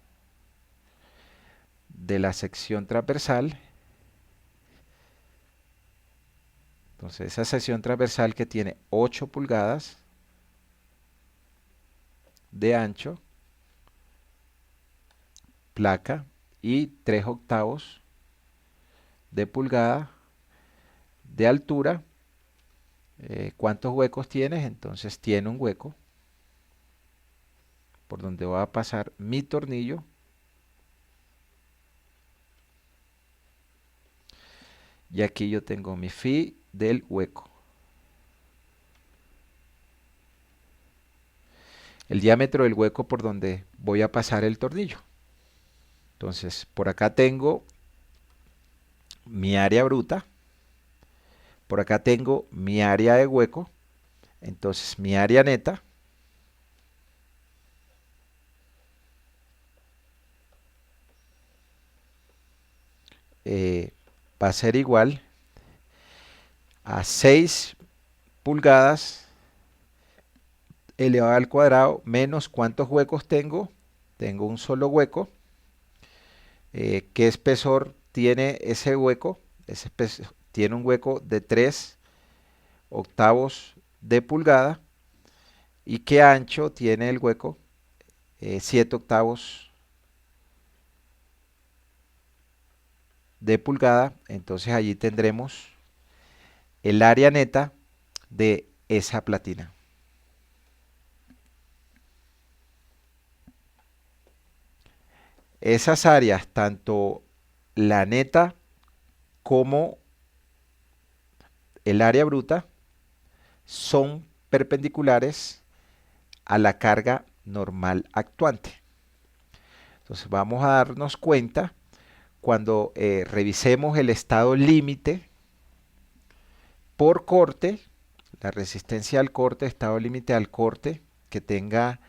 de la sección transversal. Entonces esa sección transversal que tiene 8 pulgadas de ancho, placa, y 3/8 de pulgada de altura. ¿Cuántos huecos tienes? Entonces tiene un hueco por donde va a pasar mi tornillo. Y aquí yo tengo mi fi del hueco. El diámetro del hueco por donde voy a pasar el tornillo. Entonces, por acá tengo mi área bruta. Por acá tengo mi área de hueco. Entonces, mi área neta va a ser igual a 6 pulgadas elevado al cuadrado menos ¿cuántos huecos tengo? Tengo un solo hueco. ¿Qué espesor tiene ese hueco? tiene un hueco de 3/8 de pulgada. ¿Y qué ancho tiene el hueco? 7/8 de pulgada. Entonces allí tendremos el área neta de esa platina. Esas áreas, tanto la neta como el área bruta, son perpendiculares a la carga normal actuante. Entonces vamos a darnos cuenta cuando revisemos el estado límite por corte, la resistencia al corte, estado límite al corte, que tenga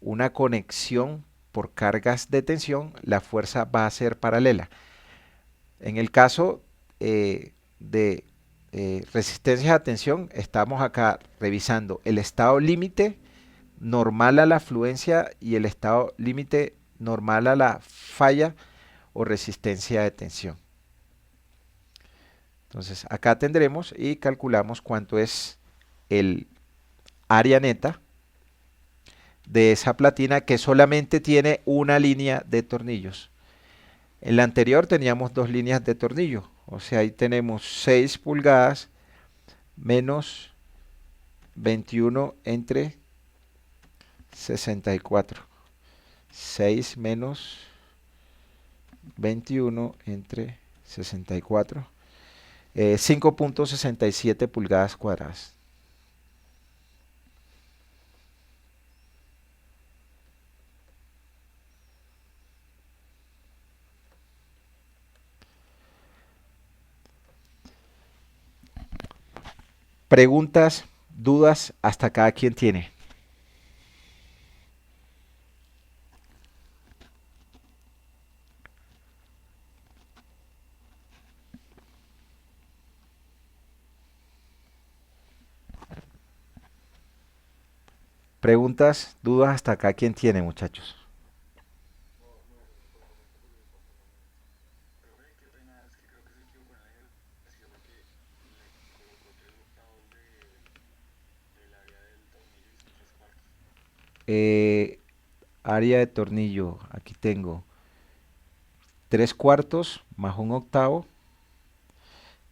una conexión por cargas de tensión, la fuerza va a ser paralela. En el caso de resistencias a tensión, estamos acá revisando el estado límite normal a la fluencia y el estado límite normal a la falla o resistencia de tensión. Entonces acá tendremos y calculamos cuánto es el área neta de esa platina que solamente tiene una línea de tornillos. En la anterior teníamos dos líneas de tornillo, o sea, ahí tenemos 6 pulgadas menos 21 entre 64. 6 menos 21 entre 64. 5.67 pulgadas cuadradas. Preguntas, dudas, hasta cada quien tiene. Preguntas, dudas, hasta acá quien tiene, muchachos. Eh, área de tornillo, aquí tengo 3/4 más 1/8.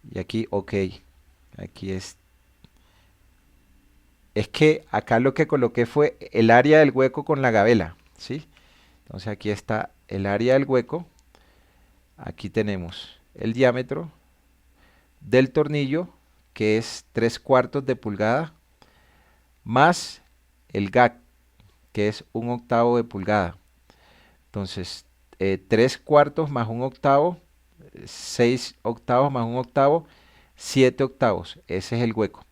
Y aquí, ok, aquí es que acá lo que coloqué fue el área del hueco con la gabela, ¿sí? Entonces aquí está el área del hueco. Aquí tenemos el diámetro del tornillo, que es 3/4 de pulgada, más el gag, que es 1/8 de pulgada. Entonces, 3/4 más 1/8, 6/8 más 1/8, 7/8. Ese es el hueco.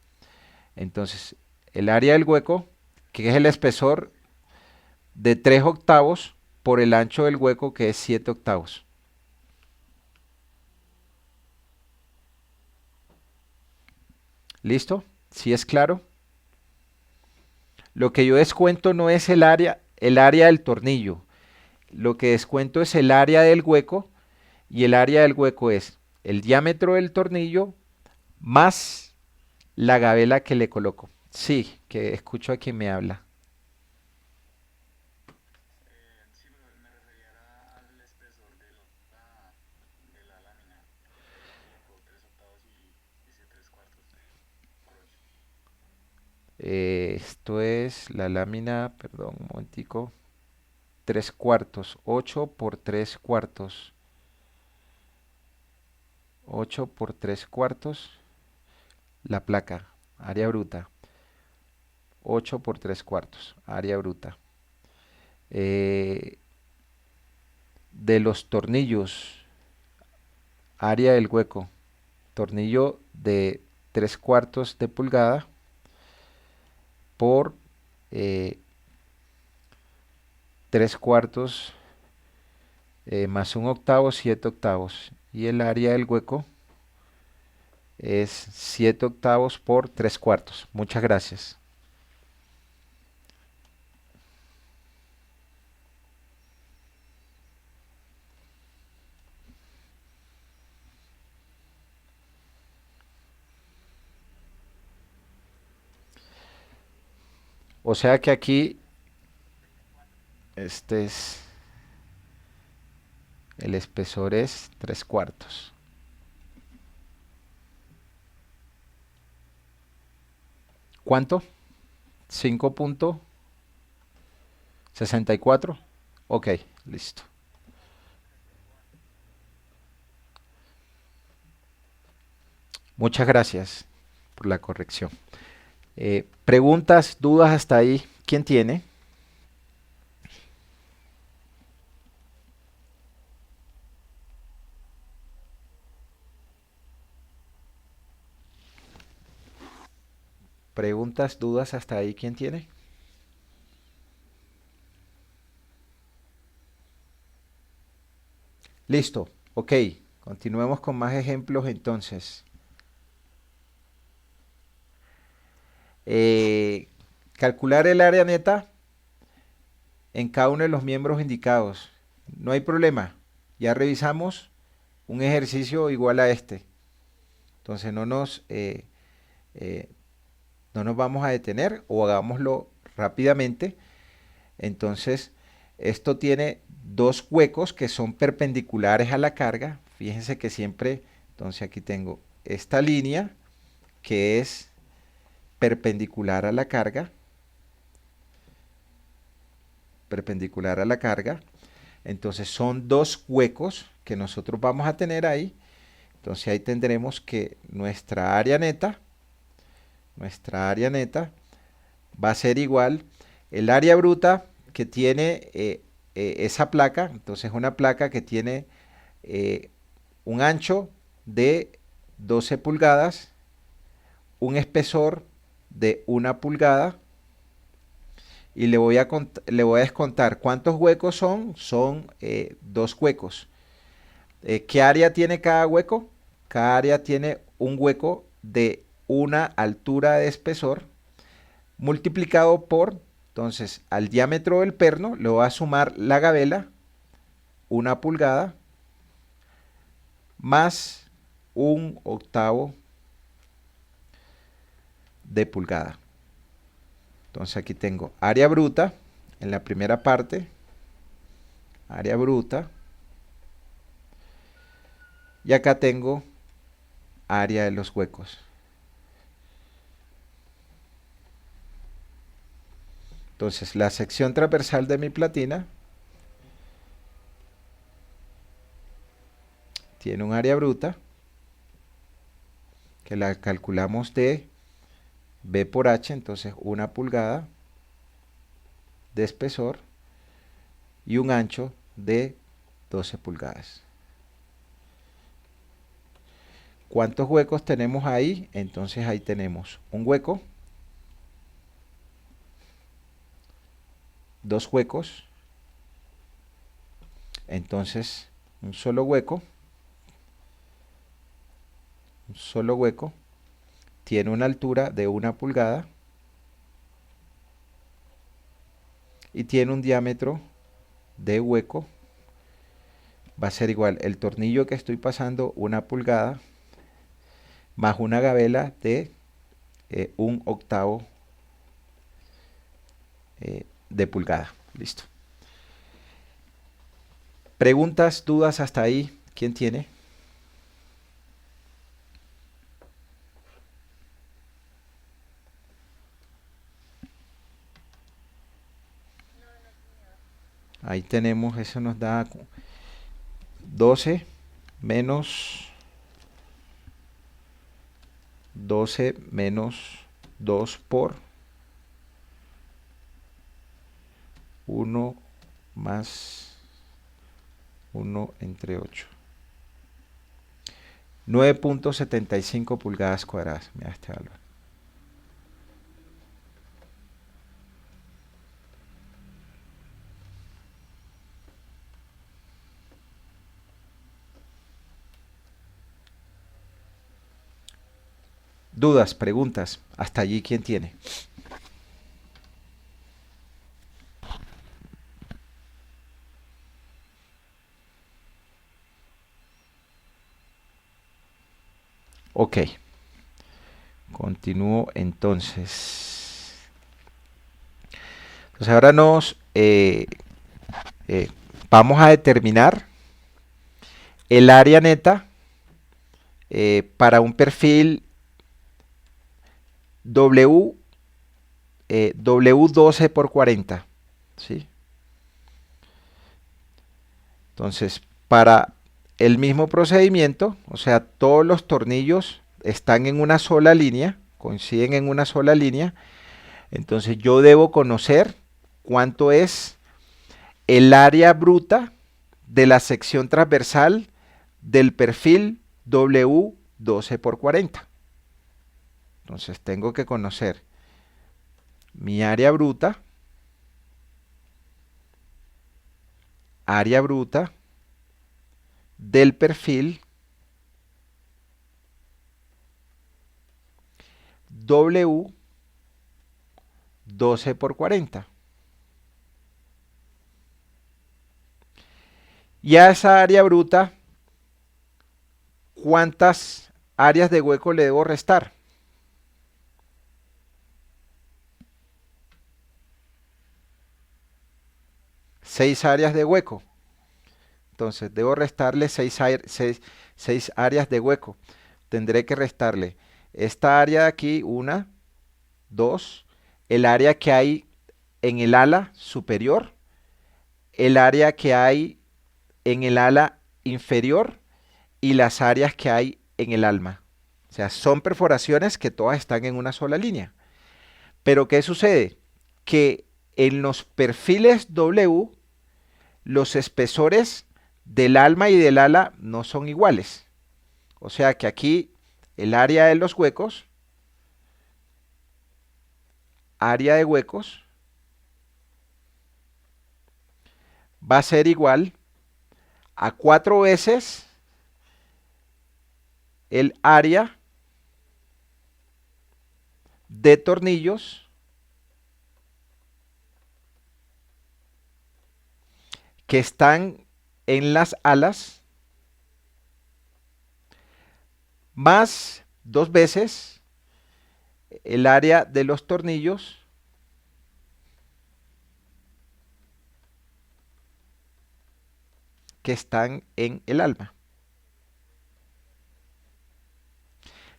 Entonces, el área del hueco, que es el espesor de 3/8 por el ancho del hueco, que es 7/8. ¿Listo? ¿Sí es claro? Lo que yo descuento no es el área del tornillo. Lo que descuento es el área del hueco, y el área del hueco es el diámetro del tornillo más la gabela que le coloco. Sí, que escucho a quien me habla. Esto es la lámina, perdón, un momentico. 3/4, 8 por 3/4. 8 por 3/4. La placa, área bruta. 8 por 3/4, área bruta. Eh, de los tornillos, área del hueco. Tornillo de 3/4 de pulgada por 3/4 más 1/8, 7/8. Y el área del hueco es 7/8 por 3/4. Muchas gracias. O sea que aquí, este es, el espesor es 3/4. ¿Cuánto? 5.64. Ok, listo. Muchas gracias por la corrección. Preguntas, dudas hasta ahí. ¿Quién tiene? Preguntas, dudas hasta ahí. ¿Quién tiene? Listo. Ok. Continuemos con más ejemplos entonces. Eh, calcular el área neta en cada uno de los miembros indicados. No hay problema. Ya revisamos un ejercicio igual a este. Entonces eh, no nos vamos a detener o hagámoslo rápidamente. Entonces, esto tiene dos huecos que son perpendiculares a la carga. Fíjense que siempre, entonces aquí tengo esta línea que es perpendicular a la carga, perpendicular a la carga. Entonces son dos huecos que nosotros vamos a tener ahí. Entonces ahí tendremos que nuestra área neta va a ser igual el área bruta que tiene esa placa. Entonces una placa que tiene eh, un ancho de 12 pulgadas, un espesor de 1 pulgada y le voy a descontar cuántos huecos son. Son dos huecos. ¿Qué área tiene cada hueco? Cada área tiene un hueco de una altura de espesor multiplicado por, entonces, al diámetro del perno le voy a sumar la gabela, 1 pulgada, más 1/8 de pulgada. Entonces aquí tengo área bruta en la primera parte, área bruta, y acá tengo área de los huecos. Entonces la sección transversal de mi platina tiene un área bruta que la calculamos de B por H, entonces 1 pulgada de espesor y un ancho de 12 pulgadas. ¿Cuántos huecos tenemos ahí? Entonces ahí tenemos un hueco, dos huecos, entonces un solo hueco tiene una altura de 1 pulgada y tiene un diámetro de hueco, va a ser igual el tornillo que estoy pasando, 1 pulgada, más una gabela de 1/8 de pulgada. Listo. Preguntas, dudas hasta ahí. ¿Quién tiene? Ahí tenemos, eso nos da 12 menos 12 menos 2 por 1 más 1 entre 8. 9.75 pulgadas cuadradas. Mira este valor. Dudas, preguntas. Hasta allí, ¿quién tiene? Ok. Continúo entonces. Entonces ahora eh, vamos a determinar el área neta para un perfil W, W12 por 40. ¿Sí? Entonces, para el mismo procedimiento, o sea, todos los tornillos están en una sola línea, coinciden en una sola línea, entonces yo debo conocer cuánto es el área bruta de la sección transversal del perfil W12 por 40. Entonces tengo que conocer mi área bruta del perfil W12 por 40. Y a esa área bruta, ¿cuántas áreas de hueco le debo restar? 6 áreas de hueco. Entonces debo restarle 6 áreas de hueco. Tendré que restarle esta área de aquí, 1, 2, el área que hay en el ala superior, el área que hay en el ala inferior y las áreas que hay en el alma. O sea, son perforaciones que todas están en una sola línea. Pero ¿qué sucede? Que en los perfiles W, los espesores del alma y del ala no son iguales. O sea que aquí el área de los huecos, área de huecos, va a ser igual a 4 veces el área de tornillos que están en las alas, más 2 veces el área de los tornillos que están en el alma.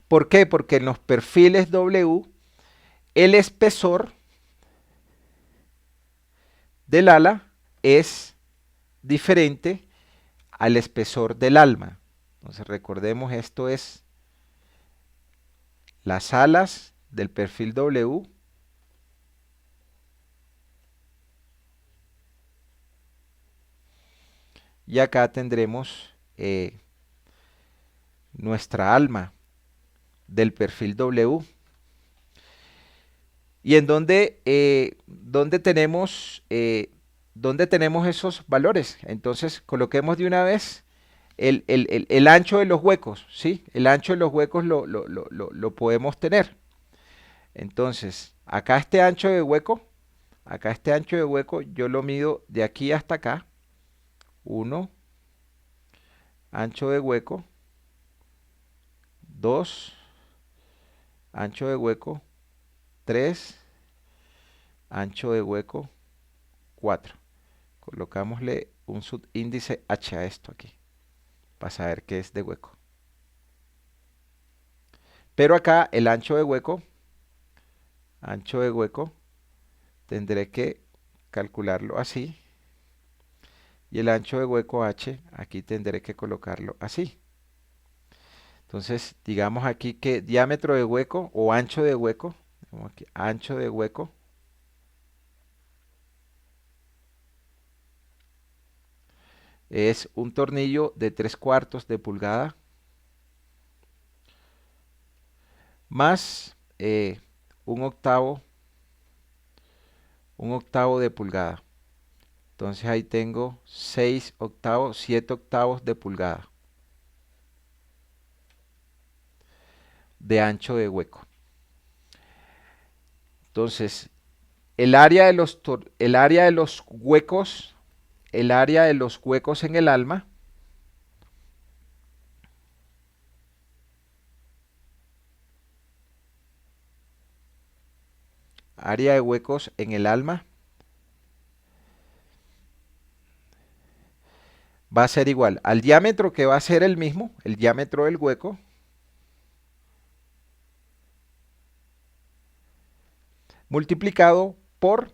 ¿Por qué? Porque en los perfiles W el espesor del ala es diferente al espesor del alma. Entonces recordemos, esto es las alas del perfil W y acá tendremos nuestra alma del perfil W. ¿Y en dónde tenemos esos valores? Entonces coloquemos de una vez el ancho de los huecos, ¿sí? El ancho de los huecos lo podemos tener. Entonces, acá este ancho de hueco, yo lo mido de aquí hasta acá. 1, ancho de hueco. 2, ancho de hueco. 3, ancho de hueco. 4. Colocámosle un subíndice H a esto aquí, para saber qué es de hueco. Pero acá el ancho de hueco, tendré que calcularlo así. Y el ancho de hueco H, aquí tendré que colocarlo así. Entonces, digamos aquí que diámetro de hueco o ancho de hueco, aquí, ancho de hueco, es un tornillo de 3/4 de pulgada más un octavo, un octavo de pulgada. Entonces ahí tengo 6 octavos, 7 octavos de pulgada de ancho de hueco. Entonces, el área de los huecos, el área de los huecos en el alma, área de huecos en el alma va a ser igual al diámetro, que va a ser el mismo, el diámetro del hueco, multiplicado por,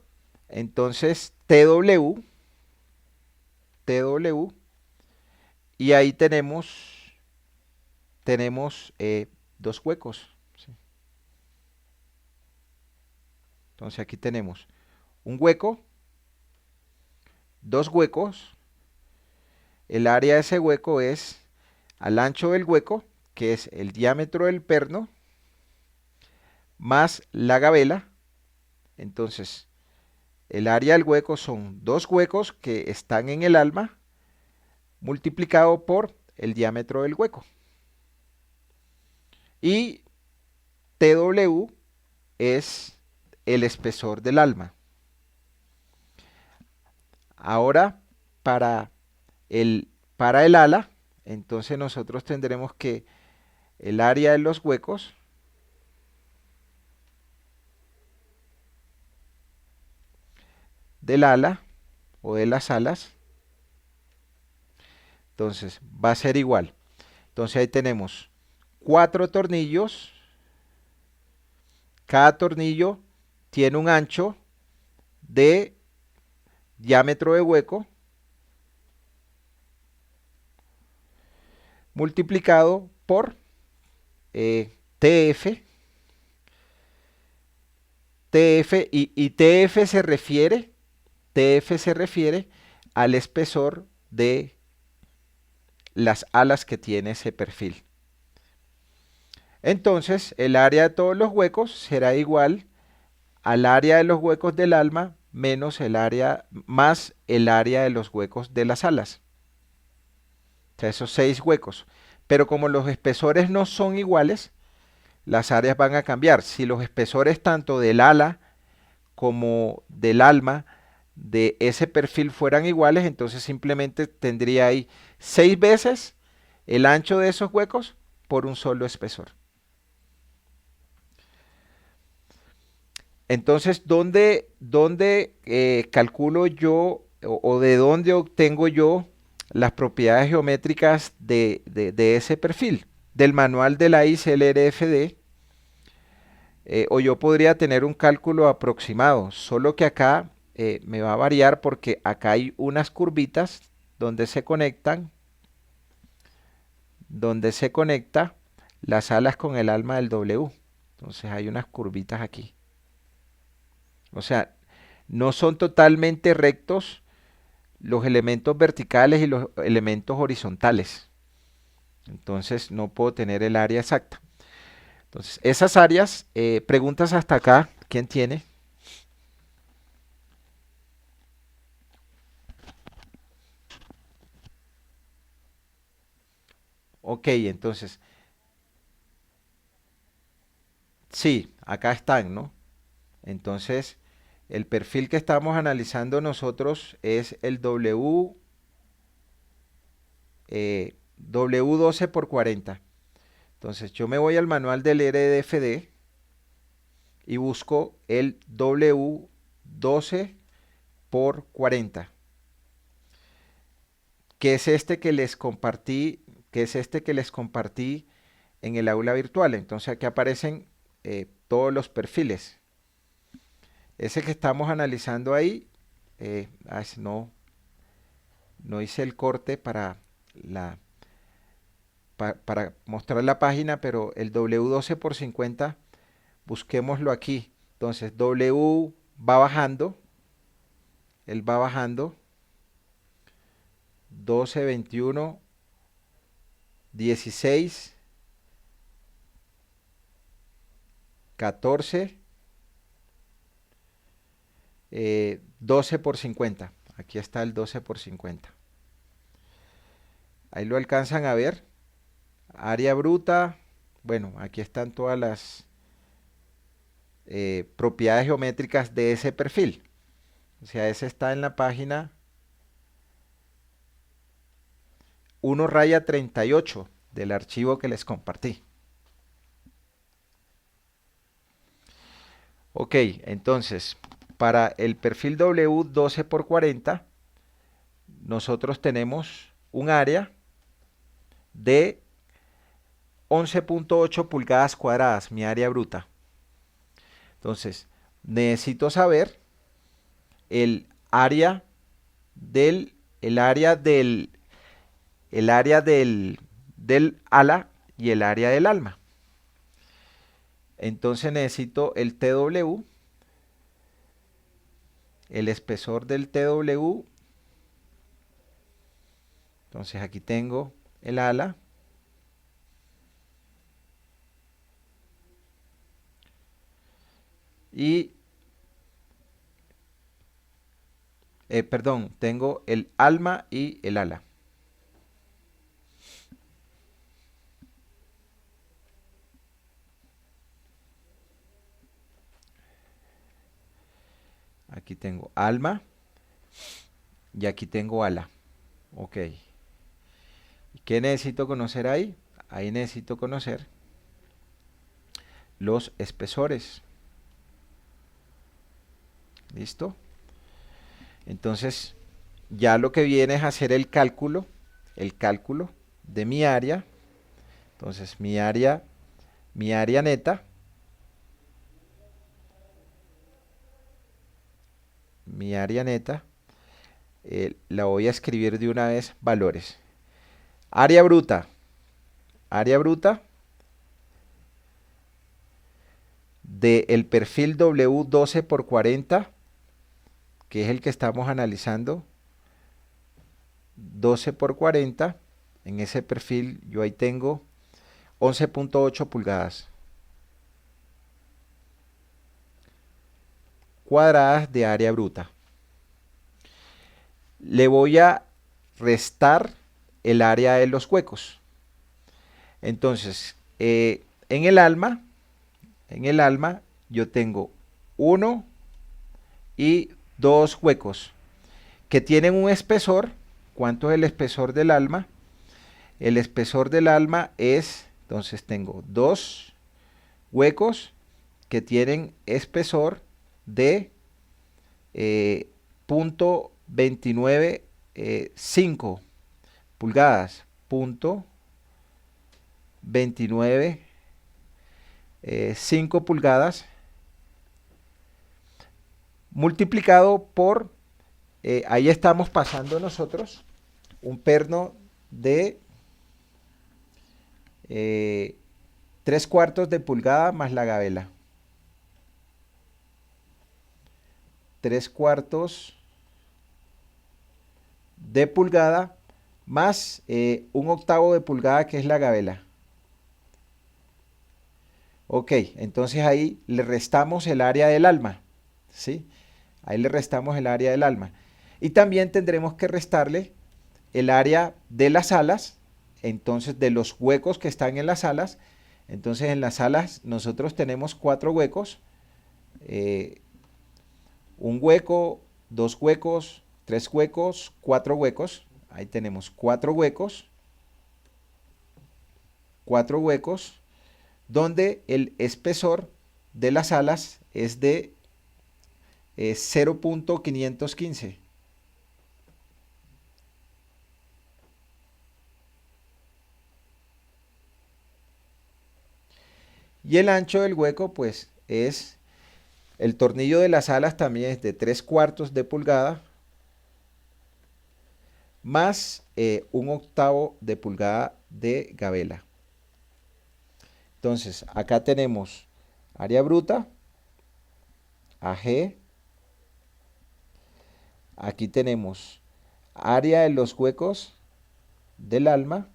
entonces, TW, y ahí tenemos dos huecos. ¿Sí? Entonces aquí tenemos un hueco, dos huecos. El área de ese hueco es al ancho del hueco, que es el diámetro del perno, más la gabela. Entonces, el área del hueco son dos huecos que están en el alma, multiplicado por el diámetro del hueco. Y TW es el espesor del alma. Ahora, para para el ala, entonces nosotros tendremos que el área de los huecos del ala o de las alas, entonces va a ser igual. Entonces ahí tenemos 4 tornillos. Cada tornillo tiene un ancho de diámetro de hueco multiplicado por TF. Y TF se refiere al espesor de las alas que tiene ese perfil. Entonces, el área de todos los huecos será igual al área de los huecos del alma menos el área, más el área de los huecos de las alas. O sea, esos 6 huecos. Pero como los espesores no son iguales, las áreas van a cambiar. Si los espesores tanto del ala como del alma de ese perfil fueran iguales, entonces simplemente tendría ahí 6 veces el ancho de esos huecos por un solo espesor. Entonces, ¿dónde calculo yo o de dónde obtengo yo las propiedades geométricas de ese perfil? Del manual de la ICLRFD, o yo podría tener un cálculo aproximado, solo que acá me va a variar porque acá hay unas curvitas donde se conectan, donde se conecta las alas con el alma del W. Entonces hay unas curvitas aquí. O sea, no son totalmente rectos los elementos verticales y los elementos horizontales. Entonces no puedo tener el área exacta. Entonces, esas áreas, preguntas hasta acá, ¿quién tiene? Ok, entonces, sí, acá están, ¿no? Entonces, el perfil que estamos analizando nosotros es el W12 por 40. Entonces, yo me voy al manual del RDFD y busco el W12 por 40, que es este que les compartí, en el aula virtual. Entonces aquí aparecen todos los perfiles. Ese que estamos analizando ahí, no hice el corte para mostrar la página, pero el W12 por 50, busquémoslo aquí. Entonces W va bajando, él va bajando, 12, 21, 16, 14, 12 por 50. Aquí está el 12 por 50. Ahí lo alcanzan a ver. Área bruta. Bueno, aquí están todas las propiedades geométricas de ese perfil. O sea, ese está en la página 1-38 del archivo que les compartí. Ok, entonces, para el perfil W12 por 40, nosotros tenemos un área de 11.8 pulgadas cuadradas, mi área bruta. Entonces, necesito saber el área del, el área del, el área del ala y el área del alma. Entonces necesito el TW, el espesor del TW. Entonces aquí tengo el ala. Y, perdón, tengo el alma y el ala. Aquí tengo alma y aquí tengo ala. Ok. ¿Qué necesito conocer ahí? Ahí necesito conocer los espesores. ¿Listo? Entonces, ya lo que viene es hacer el cálculo de mi área. Entonces, mi área neta, la voy a escribir de una vez, valores. Área bruta del perfil W12 por 40, que es el que estamos analizando, 12 por 40, en ese perfil yo ahí tengo 11.8 pulgadas cuadradas de área bruta. Le voy a restar el área de los huecos. Entonces, en el alma yo tengo 1 y 2 huecos que tienen un espesor. ¿Cuánto es el espesor del alma? El espesor del alma es, entonces tengo 2 huecos que tienen espesor de punto 29.5 pulgadas, punto 29.5 pulgadas, multiplicado por, ahí estamos pasando nosotros un perno de 3/4 de pulgada más la gabela. 3/4 de pulgada más 1/8 de pulgada, que es la gabela. Ok, entonces ahí le restamos el área del alma, ¿sí? Ahí le restamos el área del alma. Y también tendremos que restarle el área de las alas, entonces de los huecos que están en las alas. Entonces en las alas nosotros tenemos 4 huecos, un hueco, 2 huecos, 3 huecos, 4 huecos. Ahí tenemos 4 huecos, donde el espesor de las alas es de 0.515. Y el ancho del hueco, pues, es, el tornillo de las alas también es de 3/4 de pulgada más 1/8 de pulgada de gabela. Entonces, acá tenemos área bruta, AG. Aquí tenemos área de los huecos del alma.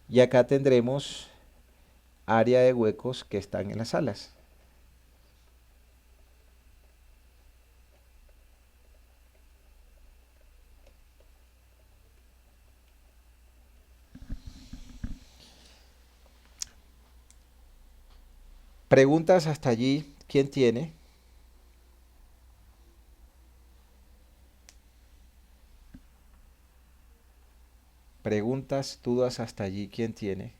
Y acá tendremos área de huecos que están en las alas. Preguntas hasta allí, ¿quién tiene? Preguntas, dudas hasta allí, ¿quién tiene?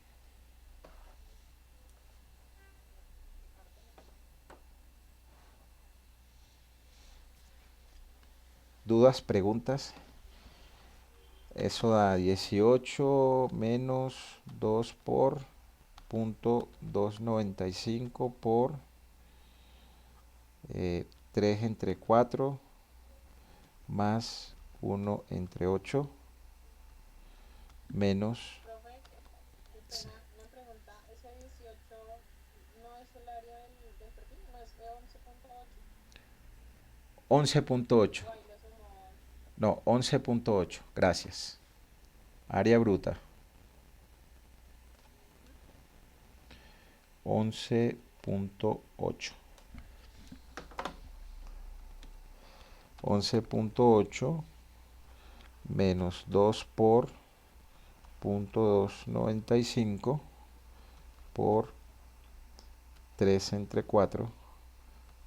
¿Dudas, preguntas? Eso da 18 menos 2 por punto 295 por 3 entre 4 más 1 entre 8 menos Profe, qué pena, una pregunta. ¿Ese 18 no es el área del perfil? ¿No es de 11.8? 11.8. ¿O ahí lo sumó? No, 11.8. Gracias. Área bruta. Ujú. 11.8. 11.8 menos 2 por punto 295 por 3 entre 4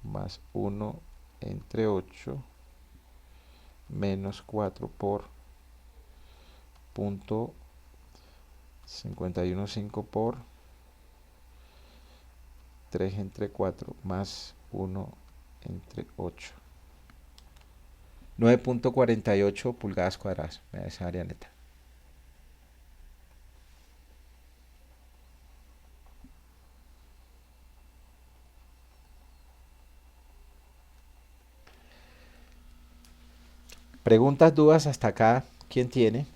más 1 entre 8 menos 4 por punto 515 por 3 entre 4 más 1 entre 8. 9.48 pulgadas cuadradas. Esa área neta. Preguntas, dudas hasta acá. ¿Quién tiene?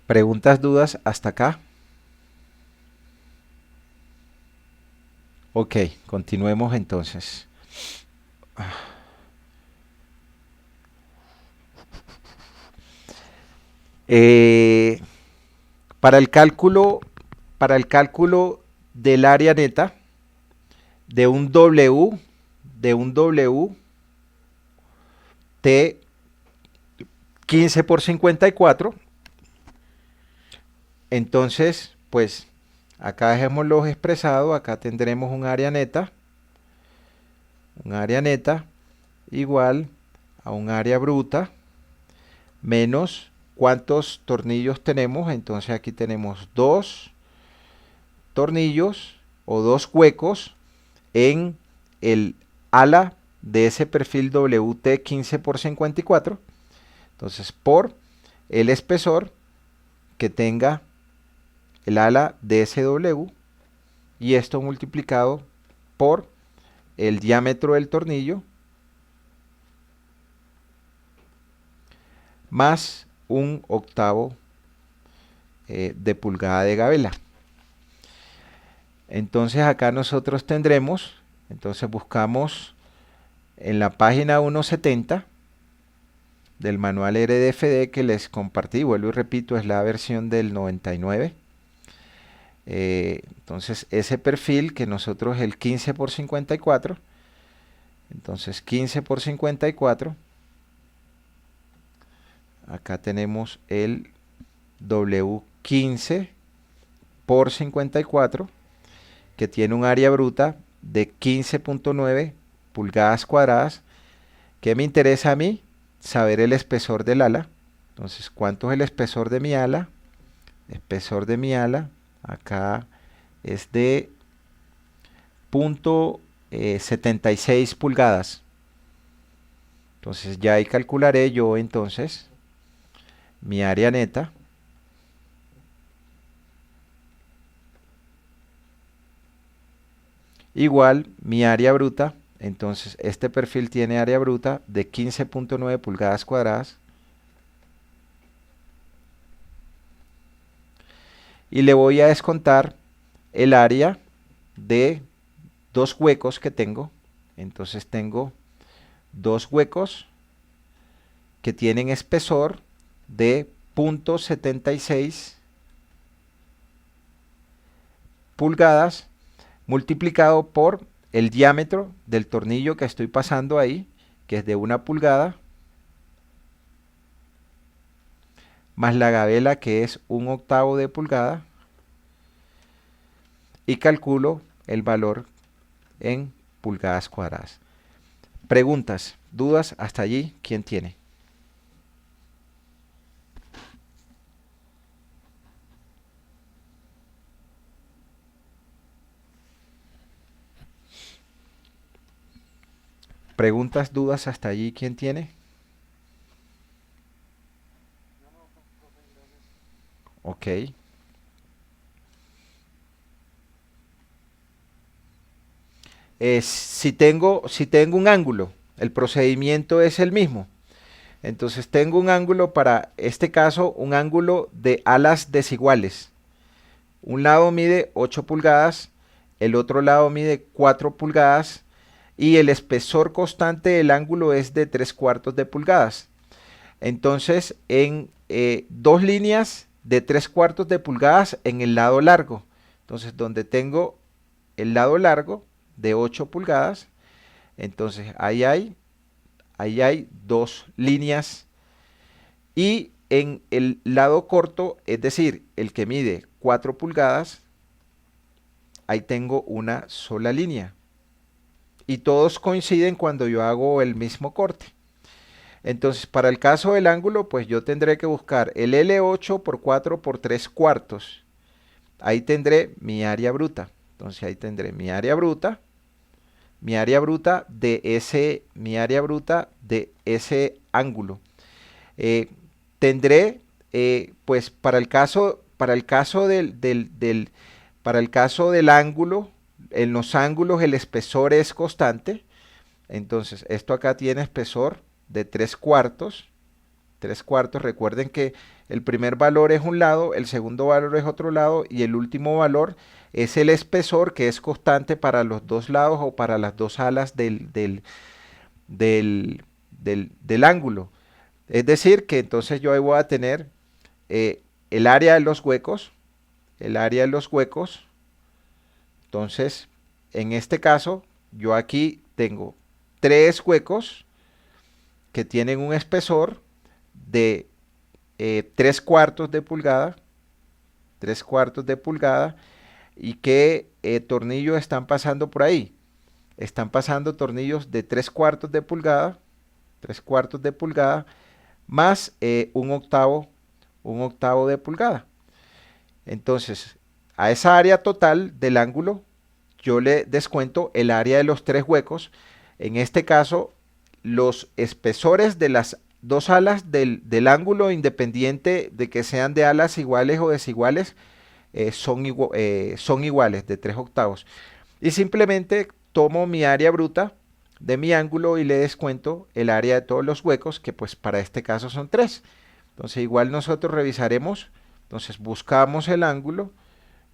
Preguntas, dudas hasta acá. Ok, continuemos entonces. Eh, para el cálculo, para el cálculo del área neta de un W T 15 por 54, entonces, pues acá dejémoslo expresado, acá tendremos un área neta igual a un área bruta menos cuántos tornillos tenemos. Entonces aquí tenemos dos tornillos o dos huecos en el ala de ese perfil WT 15 por 54. Entonces por el espesor que tenga el ala de SW y esto multiplicado por el diámetro del tornillo más un octavo de pulgada de gabela. Entonces acá nosotros tendremos, entonces buscamos en la página 170 del manual RDFD que les compartí, vuelvo y repito, es la versión del 99. Entonces ese perfil que nosotros el 15 por 54, entonces 15 por 54, acá tenemos el W15 por 54 que tiene un área bruta de 15.9 pulgadas cuadradas. ¿Qué me interesa a mí? Saber el espesor del ala. Entonces, ¿cuánto es el espesor de mi ala? El espesor de mi ala acá es de punto 76 pulgadas. Entonces ya ahí calcularé yo entonces mi área neta igual mi área bruta. Entonces este perfil tiene área bruta de 15.9 pulgadas cuadradas y le voy a descontar el área de dos huecos que tengo. Entonces tengo dos huecos que tienen espesor de 0.76 pulgadas multiplicado por el diámetro del tornillo que estoy pasando ahí, que es de 1 pulgada, más la gabela que es 1/8 de pulgada y calculo el valor en pulgadas cuadradas. Preguntas, dudas, hasta allí, ¿quién tiene? Preguntas, dudas, hasta allí, ¿quién tiene? Ok. Si tengo un ángulo, el procedimiento es el mismo. Entonces tengo un ángulo para este caso, un ángulo de alas desiguales. Un lado mide 8 pulgadas, el otro lado mide 4 pulgadas y el espesor constante del ángulo es de 3/4 de pulgadas. Entonces, en dos líneas de 3/4 de pulgadas en el lado largo. Entonces, donde tengo el lado largo de 8 pulgadas, entonces ahí hay dos líneas. Y en el lado corto, es decir, el que mide 4 pulgadas, ahí tengo una sola línea. Y todos coinciden cuando yo hago el mismo corte. Entonces, para el caso del ángulo, pues yo tendré que buscar el L8 por 4 por 3/4. Ahí tendré mi área bruta. Entonces ahí tendré mi área bruta de ese ángulo. Tendré, pues para el caso del ángulo, en los ángulos el espesor es constante. Entonces, esto acá tiene espesor de 3/4. 3/4, recuerden que el primer valor es un lado, el segundo valor es otro lado y el último valor es el espesor que es constante para los dos lados o para las dos alas del ángulo. Es decir, que entonces yo ahí voy a tener el área de los huecos, Entonces, en este caso, yo aquí tengo tres huecos que tienen un espesor de 3/4 de pulgada, 3/4 de pulgada, y qué tornillos están pasando por ahí. Están pasando tornillos de 3/4 de pulgada, 3/4 de pulgada, más un octavo de pulgada. Entonces, a esa área total del ángulo, yo le descuento el área de los tres huecos. En este caso, los espesores de las dos alas del ángulo, independiente de que sean de alas iguales o desiguales, son iguales, de 3/8. Y simplemente tomo mi área bruta de mi ángulo y le descuento el área de todos los huecos, que pues para este caso son 3. Entonces igual nosotros revisaremos, entonces buscamos el ángulo,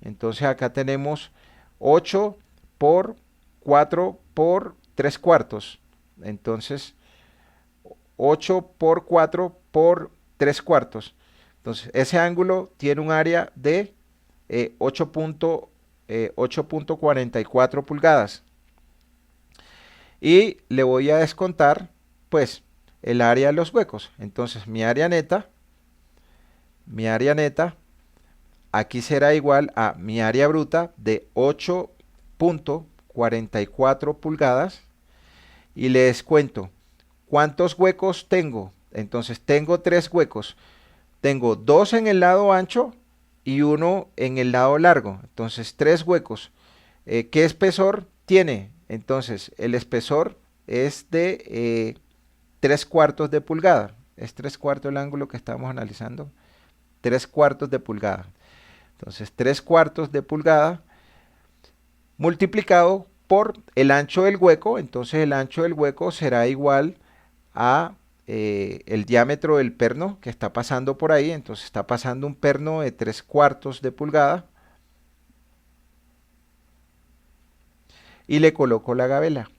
entonces acá tenemos 8 por 4 por 3/4. Entonces 8 por 4 por 3/4. Entonces ese ángulo tiene un área de 8.44 pulgadas. Y le voy a descontar pues el área de los huecos. Entonces mi área neta aquí será igual a mi área bruta de 8.44 pulgadas y le descuento. ¿Cuántos huecos tengo? Entonces tengo tres huecos. Tengo dos en el lado ancho y uno en el lado largo. Entonces tres huecos. ¿Qué espesor tiene? Entonces el espesor es de 3/4 de pulgada. Es 3/4 el ángulo que estamos analizando. 3/4 de pulgada. Entonces 3/4 de pulgada multiplicado por el ancho del hueco. Entonces el ancho del hueco será igual a el diámetro del perno que está pasando por ahí. Entonces está pasando un perno de 3/4 de pulgada. Y le coloco la gabela.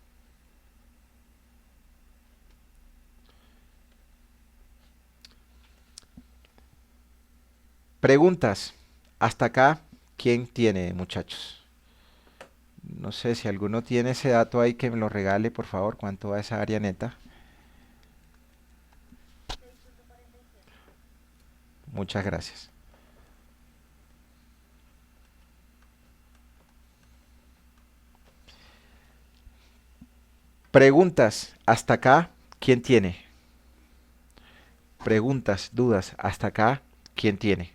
Preguntas. Hasta acá, ¿quién tiene, muchachos? No sé si alguno tiene ese dato ahí que me lo regale, por favor, cuánto va esa área neta. Muchas gracias. Preguntas hasta acá, ¿quién tiene? Preguntas, dudas hasta acá, ¿quién tiene?